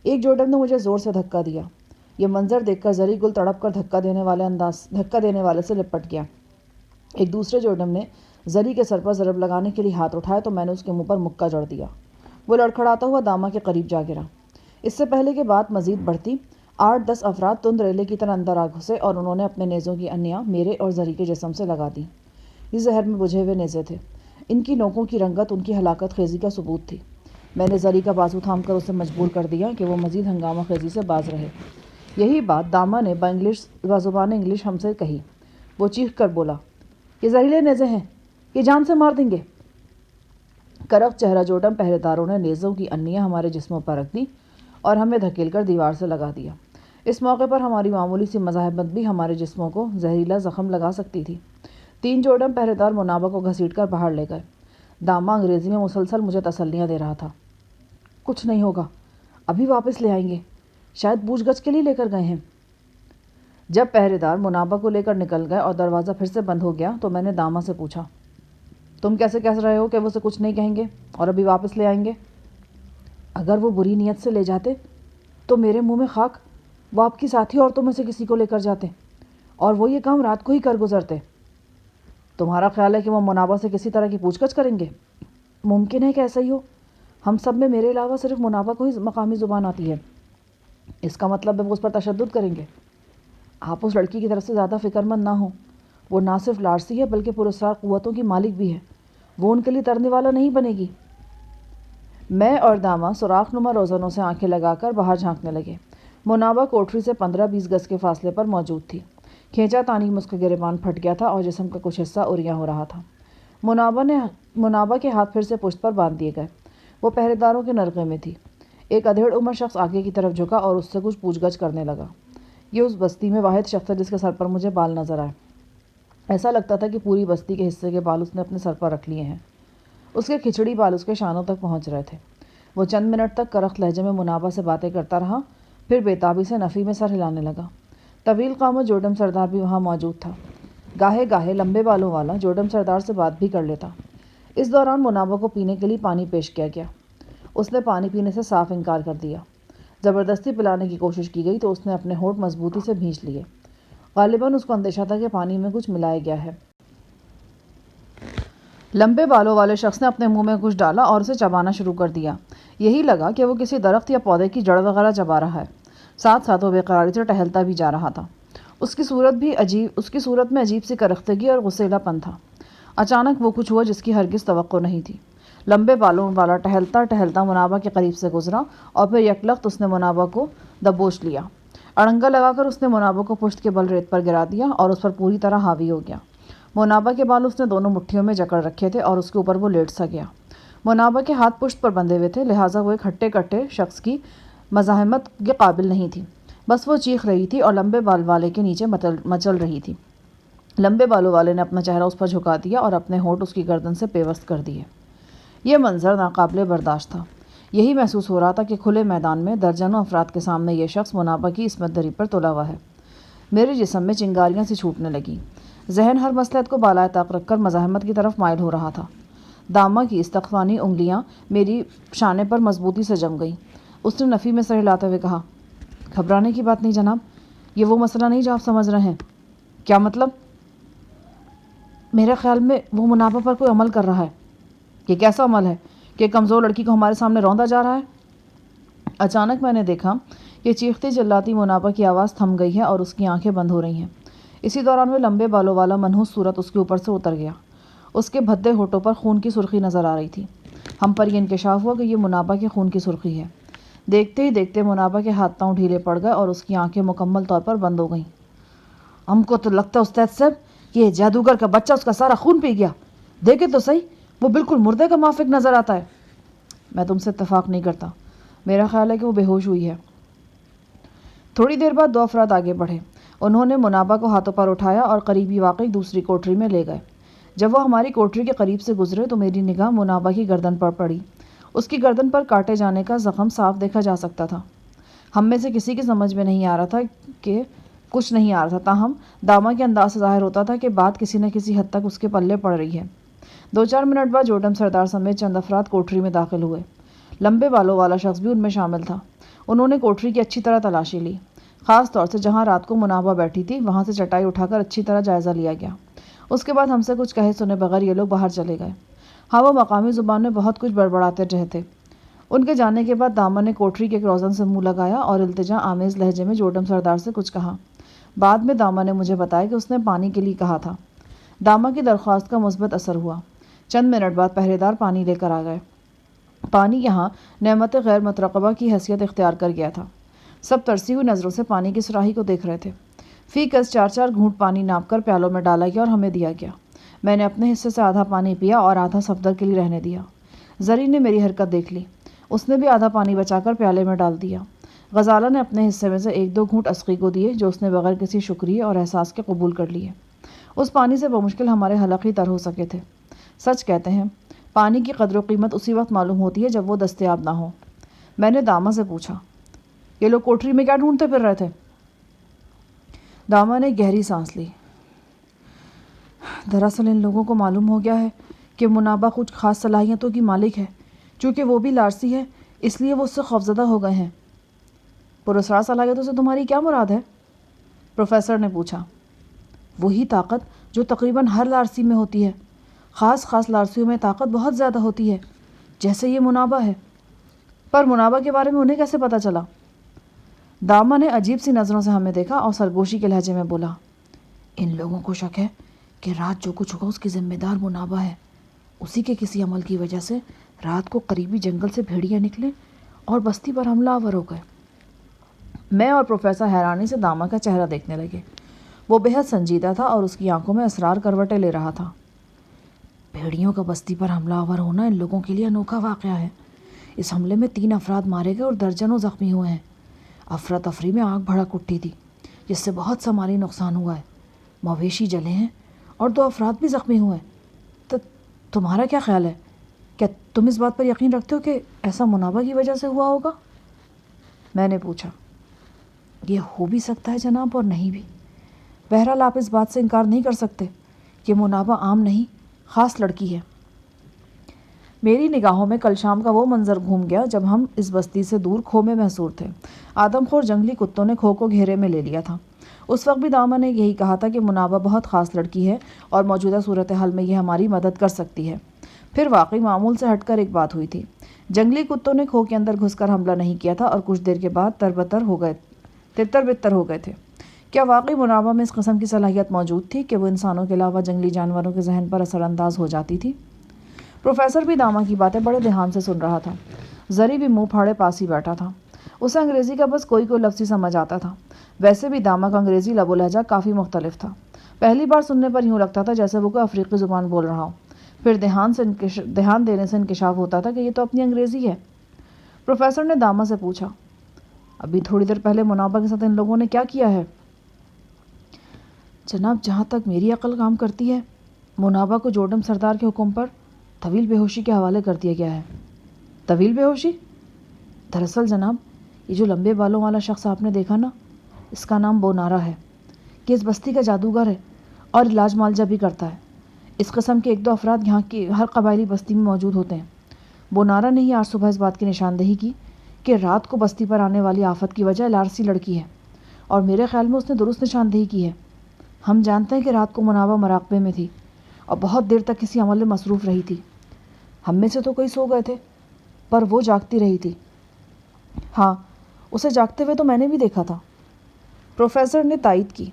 ایک جوڑم نے مجھے زور سے دھکا دیا۔ یہ منظر دیکھ کر زری گل تڑپ کر دھکا دینے والے سے لپٹ گیا۔ ایک دوسرے جوڑم نے زری کے سر پر ضرب لگانے کے لیے ہاتھ اٹھایا تو میں نے اس کے منہ پر مکہ جڑ دیا۔ وہ لڑکھڑاتا ہوا داما کے قریب جا گرا۔ اس سے پہلے کہ بات مزید بڑھتی 8-10 افراد تند ریلے کی طرح اندر آ گھسے اور انہوں نے اپنے نیزوں کی انیاں میرے اور زری کے جسم سے لگا دیں۔ یہ زہر میں بجھے ہوئے نیزے تھے۔ ان کی نوکوں کی رنگت ان کی ہلاکت خیزی کا ثبوت تھی۔ میں نے زری کا بازو تھام کر اسے مجبور کر دیا کہ وہ مزید ہنگامہ خیزی سے باز رہے۔ یہی بات داما نے بزبان انگلش ہم سے کہی۔ وہ چیخ کر بولا، یہ زہریلے نیزے ہیں، یہ جان سے مار دیں گے۔ کرخت چہرہ جوٹم پہرے داروں نے نیزوں کی انیاں ہمارے جسموں پر رکھ دی اور ہمیں دھکیل کر دیوار سے لگا دیا۔ اس موقع پر ہماری معمولی سی مزاحمت بھی ہمارے جسموں کو زہریلا زخم لگا سکتی تھی۔ 3 جوڑم پہرے دار منابع کو گھسیٹ کر باہر لے گئے۔ داما انگریزی میں مسلسل مجھے تسلیاں دے رہا تھا۔ کچھ نہیں ہوگا، ابھی واپس لے آئیں گے، شاید پوچھ گچھ کے لیے لے کر گئے ہیں۔ جب پہرے دار منابع کو لے کر نکل گئے اور دروازہ پھر سے بند ہو گیا تو میں نے داما سے پوچھا، تم کیسے کہہ رہے ہو کہ وہ اسے کچھ نہیں کہیں گے اور ابھی واپس لے آئیں گے؟ اگر وہ بری نیت سے لے جاتے تو میرے منہ میں خاک، وہ آپ کی ساتھی عورتوں میں سے کسی کو لے کر جاتے اور وہ یہ کام رات کو ہی کر گزرتے۔ تمہارا خیال ہے کہ وہ منابع سے کسی طرح کی پوچھ گچھ کریں گے؟ ممکن ہے کہ ایسا ہی ہو۔ ہم سب میں میرے علاوہ صرف منابع کو ہی مقامی زبان آتی ہے، اس کا مطلب ہے وہ اس پر تشدد کریں گے۔ آپ اس لڑکی کی طرف سے زیادہ فکر مند نہ ہوں، وہ نہ صرف لارسی ہے بلکہ پراسرار قوتوں کی مالک بھی ہے، وہ ان کے لیے ترنے والا نہیں بنے گی۔ میں اور داما سوراخ نما روزنوں سے آنکھیں لگا کر باہر جھانکنے لگے۔ منابع کوٹری سے 15-20 گز کے فاصلے پر موجود تھی۔ کھینچا تانی میں اس کا گریبان پھٹ گیا تھا اور جسم کا کچھ حصہ اریاں ہو رہا تھا۔ منابع کے ہاتھ پھر سے پشت پر باندھ دیے گئے۔ وہ پہرے داروں کے نرغے میں تھی۔ ایک ادھیڑ عمر شخص آگے کی طرف جھکا اور اس سے کچھ پوچھ گچھ کرنے لگا۔ یہ اس بستی میں واحد شخص ہے جس کے سر پر مجھے بال نظر آئے۔ ایسا لگتا تھا کہ پوری بستی کے حصے کے بال اس نے اپنے سر پر رکھ لیے ہیں۔ اس کے کھچڑی بال اس کے شانوں تک پہنچ رہے تھے۔ وہ چند منٹ تک کرخت لہجے میں منابع سے باتیں کرتا رہا، پھر بےتابی سے نفی میں سر ہلانے لگا۔ طویل قامت جوڈم سردار بھی وہاں موجود تھا۔ گاہے گاہے لمبے بالوں والا جوڈم سردار سے بات بھی کر لیتا۔ اس دوران منابع کو پینے کے لیے پانی پیش کیا گیا۔ اس نے پانی پینے سے صاف انکار کر دیا۔ زبردستی پلانے کی کوشش کی گئی تو اس نے اپنے ہونٹ مضبوطی سے بھینچ لیے۔ غالباً اس کو اندیشہ تھا کہ پانی میں کچھ ملایا گیا ہے۔ لمبے بالوں والے شخص نے اپنے منہ میں کچھ ڈالا اور اسے چبانا شروع کر دیا۔ یہی لگا کہ وہ کسی درخت یا پودے کی جڑ وغیرہ چبا رہا ہے۔ ساتھ ساتھ وہ بے قراری سے ٹہلتا بھی جا رہا تھا۔ اس کی صورت میں عجیب سی کرختگی اور غصیلا پن تھا۔ اچانک وہ کچھ ہوا جس کی ہرگز توقع نہیں تھی۔ لمبے بالوں والا ٹہلتا ٹہلتا منابع کے قریب سے گزرا اور پھر یکلخت اس نے منابع کو دبوچ لیا۔ اڑنگا لگا کر اس نے منابع کو پشت کے بل ریت پر گرا دیا اور اس پر پوری طرح حاوی ہو گیا۔ منابع کے بال اس نے دونوں مٹھیوں میں جکڑ رکھے تھے اور اس کے اوپر وہ لیٹ سا گیا۔ منابع کے ہاتھ پشت پر بندھے ہوئے تھے، لہٰذا وہ ایک ہٹے کٹے شخص کی مزاحمت کے قابل نہیں تھی۔ بس وہ چیخ رہی تھی اور لمبے بال والے کے نیچے مچل رہی تھی۔ لمبے بالوں والے نے اپنا چہرہ اس پر جھکا دیا اور اپنے ہونٹ اس کی گردن سے پیوست کر دیے۔ یہ منظر ناقابل برداشت تھا۔ یہی محسوس ہو رہا تھا کہ کھلے میدان میں درجنوں افراد کے سامنے یہ شخص منابع کی عصمت دری پر تلا ہوا ہے۔ میرے جسم میں چنگاریاں سی چھوٹنے لگیں۔ ذہن ہر مصلحت کو بالائے طاق رکھ کر مزاحمت کی طرف مائل ہو رہا تھا۔ داما کی استخوانی انگلیاں میری شانے پر مضبوطی سے جم گئیں۔ اس نے نفی میں سر ہلاتے ہوئے کہا، گھبرانے کی بات نہیں جناب، یہ وہ مسئلہ نہیں جو آپ سمجھ رہے ہیں۔ کیا مطلب؟ میرے خیال میں وہ منابع پر کوئی عمل کر رہا ہے۔ یہ کیسا عمل ہے کہ کمزور لڑکی کو ہمارے سامنے روندا جا رہا ہے؟ اچانک میں نے دیکھا کہ چیختی چلاتی منابع کی آواز تھم گئی ہے اور اس کی آنکھیں بند ہو رہی ہیں۔ اسی دوران وہ لمبے بالوں والا منحوس صورت اس کے اوپر سے اتر گیا۔ اس کے بھدے ہونٹوں پر خون کی سرخی نظر آ رہی تھی۔ ہم پر یہ انکشاف ہوا کہ یہ منابع کے خون کی سرخی ہے۔ دیکھتے ہی دیکھتے منابع کے ہاتھ پاؤں ڈھیلے پڑ گئے اور اس کی آنکھیں مکمل طور پر بند ہو گئیں۔ ہم کو تو لگتا ہے استاد صاحب کہ یہ جادوگر کا بچہ اس کا سارا خون پی گیا۔ دیکھے تو صحیح، وہ بالکل مردے کا مافک نظر آتا ہے۔ میں تم سے اتفاق نہیں کرتا، میرا خیال ہے کہ وہ بے ہوش ہوئی ہے۔ تھوڑی دیر بعد 2 افراد آگے بڑھے۔ انہوں نے منابع کو ہاتھوں پر اٹھایا اور قریبی واقعی دوسری کوٹری میں لے گئے۔ جب وہ ہماری کوٹری کے قریب سے گزرے تو میری نگاہ منابع کی گردن پر پڑی۔ اس کی گردن پر کاٹے جانے کا زخم صاف دیکھا جا سکتا تھا۔ ہم میں سے کسی کی سمجھ میں نہیں آ رہا تھا کہ کچھ نہیں آ رہا تھا، تاہم داما کے انداز سے ظاہر ہوتا تھا کہ بات کسی نہ کسی حد تک اس کے پلے پڑ رہی ہے۔ 2-4 منٹ بعد جوڈم سردار سمیت چند افراد کوٹری میں داخل ہوئے۔ لمبے بالوں والا شخص بھی ان میں شامل تھا۔ انہوں نے کوٹری کی اچھی طرح تلاشی لی، خاص طور سے جہاں رات کو منابع بیٹھی تھی، وہاں سے چٹائی اٹھا کر اچھی طرح جائزہ لیا گیا۔ اس کے بعد ہم سے کچھ کہے سنے بغیر یہ لوگ باہر چلے گئے۔ ہاں، وہ مقامی زبان میں بہت کچھ بڑبڑاتے رہتے۔ ان کے جانے کے بعد داما نے کوٹری کے ایک روزن سے منہ لگایا اور التجا آمیز لہجے میں جوڈم سردار سے کچھ کہا۔ بعد میں داما نے مجھے بتایا کہ اس نے پانی کے لیے کہا تھا۔ داما کی درخواست کا مثبت اثر ہوا۔ چند منٹ بعد پہرے دار پانی لے کر آ گئے۔ پانی یہاں نعمت غیر مترقبہ کی حیثیت اختیار کر گیا تھا۔ سب ترسی ہوئی نظروں سے پانی کی سراہی کو دیکھ رہے تھے۔ فی کس 4 گھونٹ پانی ناپ کر پیالوں میں ڈالا گیا اور ہمیں دیا گیا۔ میں نے اپنے حصے سے آدھا پانی پیا اور آدھا صفدر کے لیے رہنے دیا۔ زری نے میری حرکت دیکھ لی۔ اس نے بھی آدھا پانی بچا کر پیالے میں ڈال دیا۔ غزالہ نے اپنے حصے میں سے 1-2 گھونٹ اسقی کو دیے، جو اس نے بغیر کسی شکریہ اور احساس کے قبول کر لیے۔ اس پانی سے بمشکل ہمارے حلق ہی تر ہو سکے تھے۔ سچ کہتے ہیں، پانی کی قدر و قیمت اسی وقت معلوم ہوتی ہے جب وہ دستیاب نہ ہو۔ میں نے داما سے پوچھا، یہ لوگ کوٹری میں کیا ڈھونڈتے پھر رہے تھے؟ داما نے گہری سانس لی۔ دراصل ان لوگوں کو معلوم ہو گیا ہے کہ منابع کچھ خاص صلاحیتوں کی مالک ہے۔ چونکہ وہ بھی لارسی ہے، اس لیے وہ اس سے خوفزدہ ہو گئے ہیں۔ پراسرار صلاحیتوں سے تمہاری کیا مراد ہے؟ پروفیسر نے پوچھا۔ وہی طاقت جو تقریباً ہر لارسی میں ہوتی ہے۔ خاص لارسیوں میں طاقت بہت زیادہ ہوتی ہے، جیسے یہ منابع ہے۔ پر منابع کے بارے میں انہیں کیسے پتہ چلا؟ داما نے عجیب سی نظروں سے ہمیں دیکھا اور سرگوشی کے لہجے میں بولا، ان لوگوں کو شک ہے کہ رات جو کچھ ہوا اس کی ذمہ دار منابع ہے۔ اسی کے کسی عمل کی وجہ سے رات کو قریبی جنگل سے بھیڑیاں نکلے اور بستی پر حملہ آور ہو گئے۔ میں اور پروفیسر حیرانی سے داما کا چہرہ دیکھنے لگے۔ وہ بے حد سنجیدہ تھا اور اس کی آنکھوں میں اسرار کروٹیں لے رہا تھا۔ بھیڑیوں کا بستی پر حملہ آور ہونا ان لوگوں کے لیے انوکھا واقعہ ہے۔ اس حملے میں 3 افراد مارے گئے اور درجنوں زخمی ہوئے ہیں۔ افراتفری میں آگ بھڑک اٹھی تھی، جس سے بہت سا مالی نقصان ہوا ہے۔ مویشی جلے ہیں اور 2 افراد بھی زخمی ہوئے ہیں۔ تمہارا کیا خیال ہے؟ کیا تم اس بات پر یقین رکھتے ہو کہ ایسا منابع کی وجہ سے ہوا ہوگا؟ میں نے پوچھا۔ یہ ہو بھی سکتا ہے جناب اور نہیں بھی۔ بہرحال آپ اس بات سے انکار نہیں کر سکتے کہ منابع عام نہیں، خاص لڑکی ہے۔ میری نگاہوں میں کل شام کا وہ منظر گھوم گیا جب ہم اس بستی سے دور کھو میں محصور تھے۔ آدم خور جنگلی کتوں نے کھو کو گھیرے میں لے لیا تھا۔ اس وقت بھی داما نے یہی کہا تھا کہ منابع بہت خاص لڑکی ہے اور موجودہ صورتحال میں یہ ہماری مدد کر سکتی ہے۔ پھر واقعی معمول سے ہٹ کر ایک بات ہوئی تھی۔ جنگلی کتوں نے کھو کے اندر گھس کر حملہ نہیں کیا تھا اور کچھ دیر کے بعد تتر بتر ہو گئے تھے۔ کیا واقعی منابع میں اس قسم کی صلاحیت موجود تھی کہ وہ انسانوں کے علاوہ جنگلی جانوروں کے ذہن پر اثر انداز ہو جاتی تھی؟ پروفیسر بھی داما کی باتیں بڑے دھیان سے سن رہا تھا۔ زری بھی منہ پھاڑے پاس ہی بیٹھا تھا۔ اسے انگریزی کا بس کوئی لفظ ہی سمجھ آتا تھا۔ ویسے بھی داما کا انگریزی لب و لہجہ کافی مختلف تھا۔ پہلی بار سننے پر یوں لگتا تھا جیسے وہ کوئی افریقی زبان بول رہا ہو۔ پھر دھیان دینے سے انکشاف ہوتا تھا کہ یہ تو اپنی انگریزی ہے۔ پروفیسر نے داما سے پوچھا، ابھی تھوڑی دیر پہلے منابع کے ساتھ ان لوگوں نے کیا کیا ہے؟ جناب، جہاں تک میری عقل کام کرتی ہے، منابع کو جوڈم سردار کے حکم پر طویل بے ہوشی کے حوالے کر دیا گیا ہے۔ طویل بے ہوشی؟ دراصل جناب، یہ جو لمبے بالوں والا شخص آپ نے دیکھا نا، اس کا نام بونارا ہے۔ یہ اس بستی کا جادوگر ہے اور علاج معالجہ بھی کرتا ہے۔ اس قسم کے 1-2 افراد یہاں کی ہر قبائلی بستی میں موجود ہوتے ہیں۔ بونارا نے ہی آج صبح اس بات کی نشاندہی کی کہ رات کو بستی پر آنے والی آفت کی وجہ لارسی لڑکی ہے، اور میرے خیال میں اس نے درست نشاندہی کی ہے۔ ہم جانتے ہیں کہ رات کو منابع مراقبے میں تھی اور بہت دیر تک کسی عمل میں مصروف رہی تھی۔ ہم میں سے تو کئی سو گئے تھے، پر وہ جاگتی رہی تھی۔ ہاں، اسے جاگتے ہوئے تو میں نے بھی دیکھا تھا۔ پروفیسر نے تائید کی۔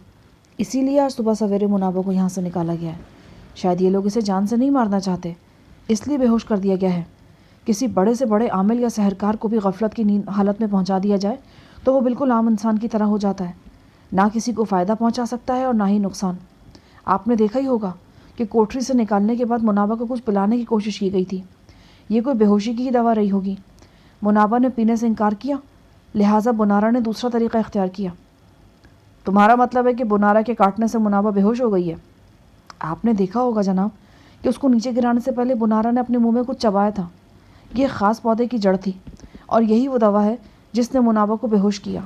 اسی لیے آج صبح سویرے منابع کو یہاں سے نکالا گیا ہے۔ شاید یہ لوگ اسے جان سے نہیں مارنا چاہتے، اس لیے بے ہوش کر دیا گیا ہے۔ کسی بڑے سے بڑے عامل یا سحرکار کو بھی غفلت کی حالت میں پہنچا دیا جائے تو وہ بالکل عام انسان کی طرح ہو جاتا ہے، نہ کسی کو فائدہ پہنچا سکتا ہے اور نہ ہی نقصان۔ آپ نے دیکھا ہی ہوگا کہ کوٹری سے نکالنے کے بعد منابع کو کچھ پلانے کی کوشش کی گئی تھی۔ یہ کوئی بے ہوشی کی ہی دوا رہی ہوگی۔ منابع نے پینے سے انکار کیا، لہٰذا بونارا نے دوسرا طریقہ اختیار کیا۔ تمہارا مطلب ہے کہ بونارا کے کاٹنے سے منابع بے ہوش ہو گئی ہے؟ آپ نے دیکھا ہوگا جناب کہ اس کو نیچے گرانے سے پہلے بونارا نے اپنے منہ میں کچھ چبایا تھا۔ یہ خاص پودے کی جڑ تھی اور یہی وہ دوا ہے جس نے منابع کو بے ہوش کیا۔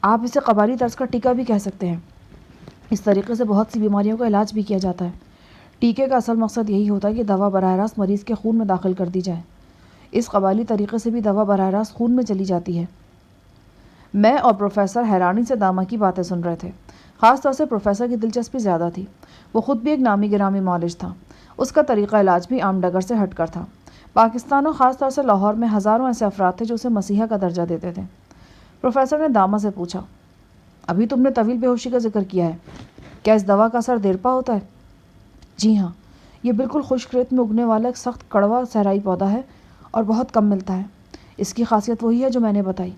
آپ اسے قبائلی طرز کا ٹیکہ بھی کہہ سکتے ہیں۔ اس طریقے سے بہت سی بیماریوں کا علاج بھی کیا جاتا ہے۔ ٹیکے کا اصل مقصد یہی ہوتا ہے کہ دوا براہ راست مریض کے خون میں داخل کر دی جائے۔ اس قبائلی طریقے سے بھی دوا براہ راست خون میں چلی جاتی ہے۔ میں اور پروفیسر حیرانی سے داما کی باتیں سن رہے تھے۔ خاص طور سے پروفیسر کی دلچسپی زیادہ تھی۔ وہ خود بھی ایک نامی گرامی معالج تھا۔ اس کا طریقہ علاج بھی عام ڈگر سے ہٹ کر تھا۔ پاکستان اور خاص طور سے لاہور میں ہزاروں ایسے افراد تھے جو اسے مسیحا کا درجہ دیتے تھے۔ پروفیسر نے داما سے پوچھا، ابھی تم نے طویل بے ہوشی کا ذکر کیا ہے، کیا اس دوا کا اثر دیر پا ہوتا ہے؟ جی ہاں، یہ بالکل خشک ریت میں اگنے والا ایک سخت کڑوا صحرائی پودا ہے اور بہت کم ملتا ہے۔ اس کی خاصیت وہی ہے جو میں نے بتائی،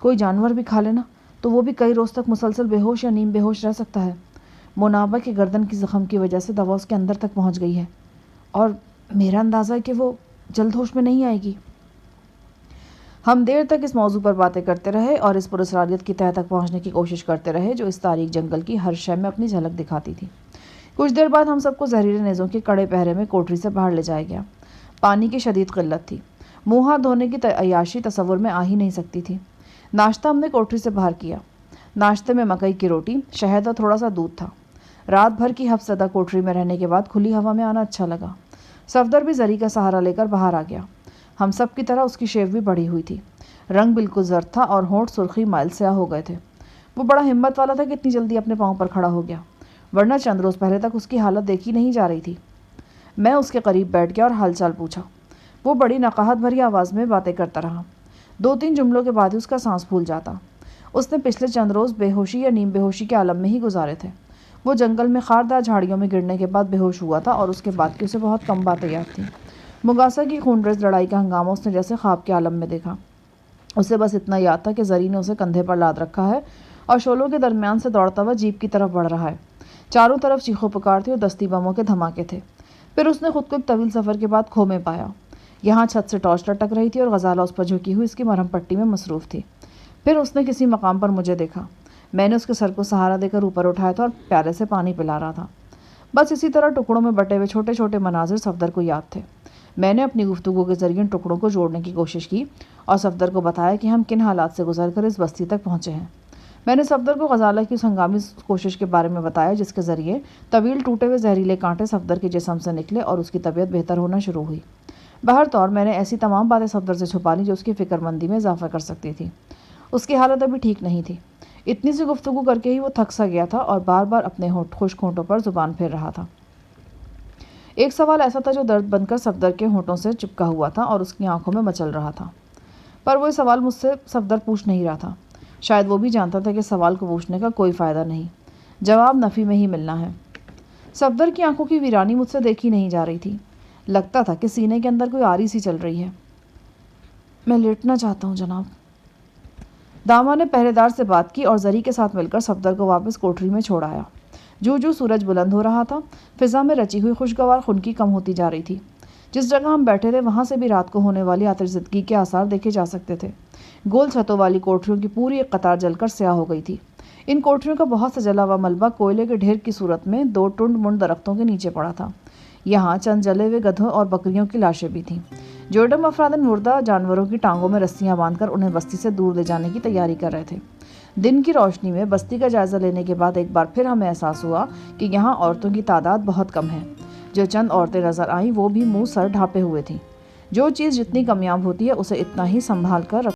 کوئی جانور بھی کھا لینا تو وہ بھی کئی روز تک مسلسل بے ہوش یا نیم بے ہوش رہ سکتا ہے۔ منابع کے گردن کی زخم کی وجہ سے دوا اس کے اندر تک پہنچ گئی ہے اور میرا اندازہ ہے کہ وہ جلد ہوش میں نہیں آئے گی۔ ہم دیر تک اس موضوع پر باتیں کرتے رہے اور اس پراسراریت کی تہہ تک پہنچنے کی کوشش کرتے رہے جو اس تاریک جنگل کی ہر شے میں اپنی جھلک دکھاتی تھی۔ کچھ دیر بعد ہم سب کو زہریلے نیزوں کے کڑے پہرے میں کوٹری سے باہر لے جایا گیا۔ پانی کی شدید قلت تھی، منہ ہاتھ دھونے کی عیاشی تصور میں آ ہی نہیں سکتی تھی۔ ناشتہ ہم نے کوٹری سے باہر کیا۔ ناشتے میں مکئی کی روٹی، شہد اور تھوڑا سا دودھ تھا۔ رات بھر کی حبس زدہ کوٹری میں رہنے کے بعد کھلی ہوا میں آنا اچھا لگا۔ صفدر بھی زری کا سہارا لے کر باہر آ گیا۔ ہم سب کی طرح اس کی شیو بھی بڑھی ہوئی تھی، رنگ بالکل زرد تھا اور ہونٹ سرخی مائل سیاہ ہو گئے تھے۔ وہ بڑا ہمت والا تھا کہ اتنی جلدی اپنے پاؤں پر کھڑا ہو گیا، ورنہ چند روز پہلے تک اس کی حالت دیکھی نہیں جا رہی تھی۔ میں اس کے قریب بیٹھ گیا اور حال چال پوچھا۔ وہ بڑی نقاہت بھری آواز میں باتیں کرتا رہا۔ 2-3 جملوں کے بعد ہی اس کا سانس پھول جاتا۔ اس نے پچھلے چند روز بے ہوشی یا نیم بے ہوشی کے عالم میں ہی گزارے تھے۔ وہ جنگل میں خاردار جھاڑیوں میں گرنے کے بعد بے ہوش ہوا تھا اور اس کے بعد کی اسے بہت کم باتیں یاد تھیں۔ مگاسا کی خونریز لڑائی کا ہنگامہ اس نے جیسے خواب کے عالم میں دیکھا۔ اسے بس اتنا یاد تھا کہ زری نے اسے کندھے پر لاد رکھا ہے اور شولوں کے درمیان سے دوڑتا ہوا جیپ کی طرف بڑھ رہا ہے۔ چاروں طرف چیخو پکار تھی اور دستی بموں کے دھماکے تھے۔ پھر اس نے خود کو ایک طویل سفر کے بعد کھو میں پایا۔ یہاں چھت سے ٹارچ لٹک رہی تھی اور غزالہ اس پر جھکی ہوئی اس کی مرہم پٹی میں مصروف تھی۔ پھر اس نے کسی مقام پر مجھے دیکھا۔ میں نے اس کے سر کو سہارا دے کر اوپر اٹھایا تھا اور پیالے سے پانی پلا رہا تھا۔ بس اسی طرح ٹکڑوں میں بٹے ہوئے چھوٹے چھوٹے مناظر صفدر کو یاد تھے۔ میں نے اپنی گفتگو کے ذریعے ان ٹکڑوں کو جوڑنے کی کوشش کی اور صفدر کو بتایا کہ ہم کن حالات سے گزر کر اس بستی تک پہنچے ہیں۔ میں نے صفدر کو غزالہ کی اس ہنگامی کوشش کے بارے میں بتایا جس کے ذریعے طویل ٹوٹے ہوئے زہریلے کانٹے صفدر کے جسم سے نکلے اور اس کی طبیعت بہتر ہونا شروع ہوئی۔ بہر طور میں نے ایسی تمام باتیں صفدر سے چھپا لی جو اس کی فکر مندی میں اضافہ کر سکتی تھی۔ اس کی حالت ابھی ٹھیک نہیں تھی۔ اتنی سی گفتگو کر کے ہی وہ تھک سا گیا تھا اور بار بار اپنے خشک ہونٹوں پر زبان پھیر رہا تھا۔ ایک سوال ایسا تھا جو درد بن کر صفدر کے ہونٹوں سے چپکا ہوا تھا اور اس کی آنکھوں میں مچل رہا تھا، پر وہ سوال مجھ سے صفدر پوچھ نہیں رہا تھا۔ شاید وہ بھی جانتا تھا کہ سوال کو پوچھنے کا کوئی فائدہ نہیں، جواب نفی میں ہی ملنا ہے۔ صفدر کی آنکھوں کی ویرانی مجھ سے دیکھی نہیں جا رہی تھی۔ لگتا تھا کہ سینے کے اندر کوئی آری سی چل رہی ہے۔ میں لیٹنا چاہتا ہوں جناب۔ داما نے پہرے دار سے بات کی اور زری کے ساتھ مل کر صفدر کو واپس کوٹری میں چھوڑ آیا۔ جو سورج بلند ہو رہا تھا، فضا میں رچی ہوئی خوشگوار خنکی کم ہوتی جا رہی تھی۔ جس جگہ ہم بیٹھے تھے وہاں سے بھی رات کو ہونے والی آتش زدگی کے آثار دیکھے جا سکتے تھے۔ گول چھتوں والی کوٹریوں کی پوری ایک قطار جل کر سیاہ ہو گئی تھی۔ ان کوٹریوں کا بہت سا جلا ہوا ملبہ کوئلے کے ڈھیر کی صورت میں 2 ٹنڈ منڈ درختوں کے نیچے پڑا تھا۔ یہاں چند جلے ہوئے گدھوں اور بکریوں کی لاشیں بھی تھیں۔ جوڈم افراد مردہ جانوروں کی ٹانگوں میں رسیاں باندھ کر انہیں بستی سے دور لے جانے کی تیاری کر رہے تھے۔ دن کی روشنی میں بستی کا جائزہ لینے کے بعد ایک بار پھر ہمیں احساس ہوا کہ یہاں عورتوں کی تعداد بہت کم ہے۔ جو چند عورتیں نظر آئیں وہ بھی منہ سر ڈھانپے ہوئے تھیں۔ جو چیز جتنی کمیاب ہوتی ہے اسے اتنا ہی سنبھال کر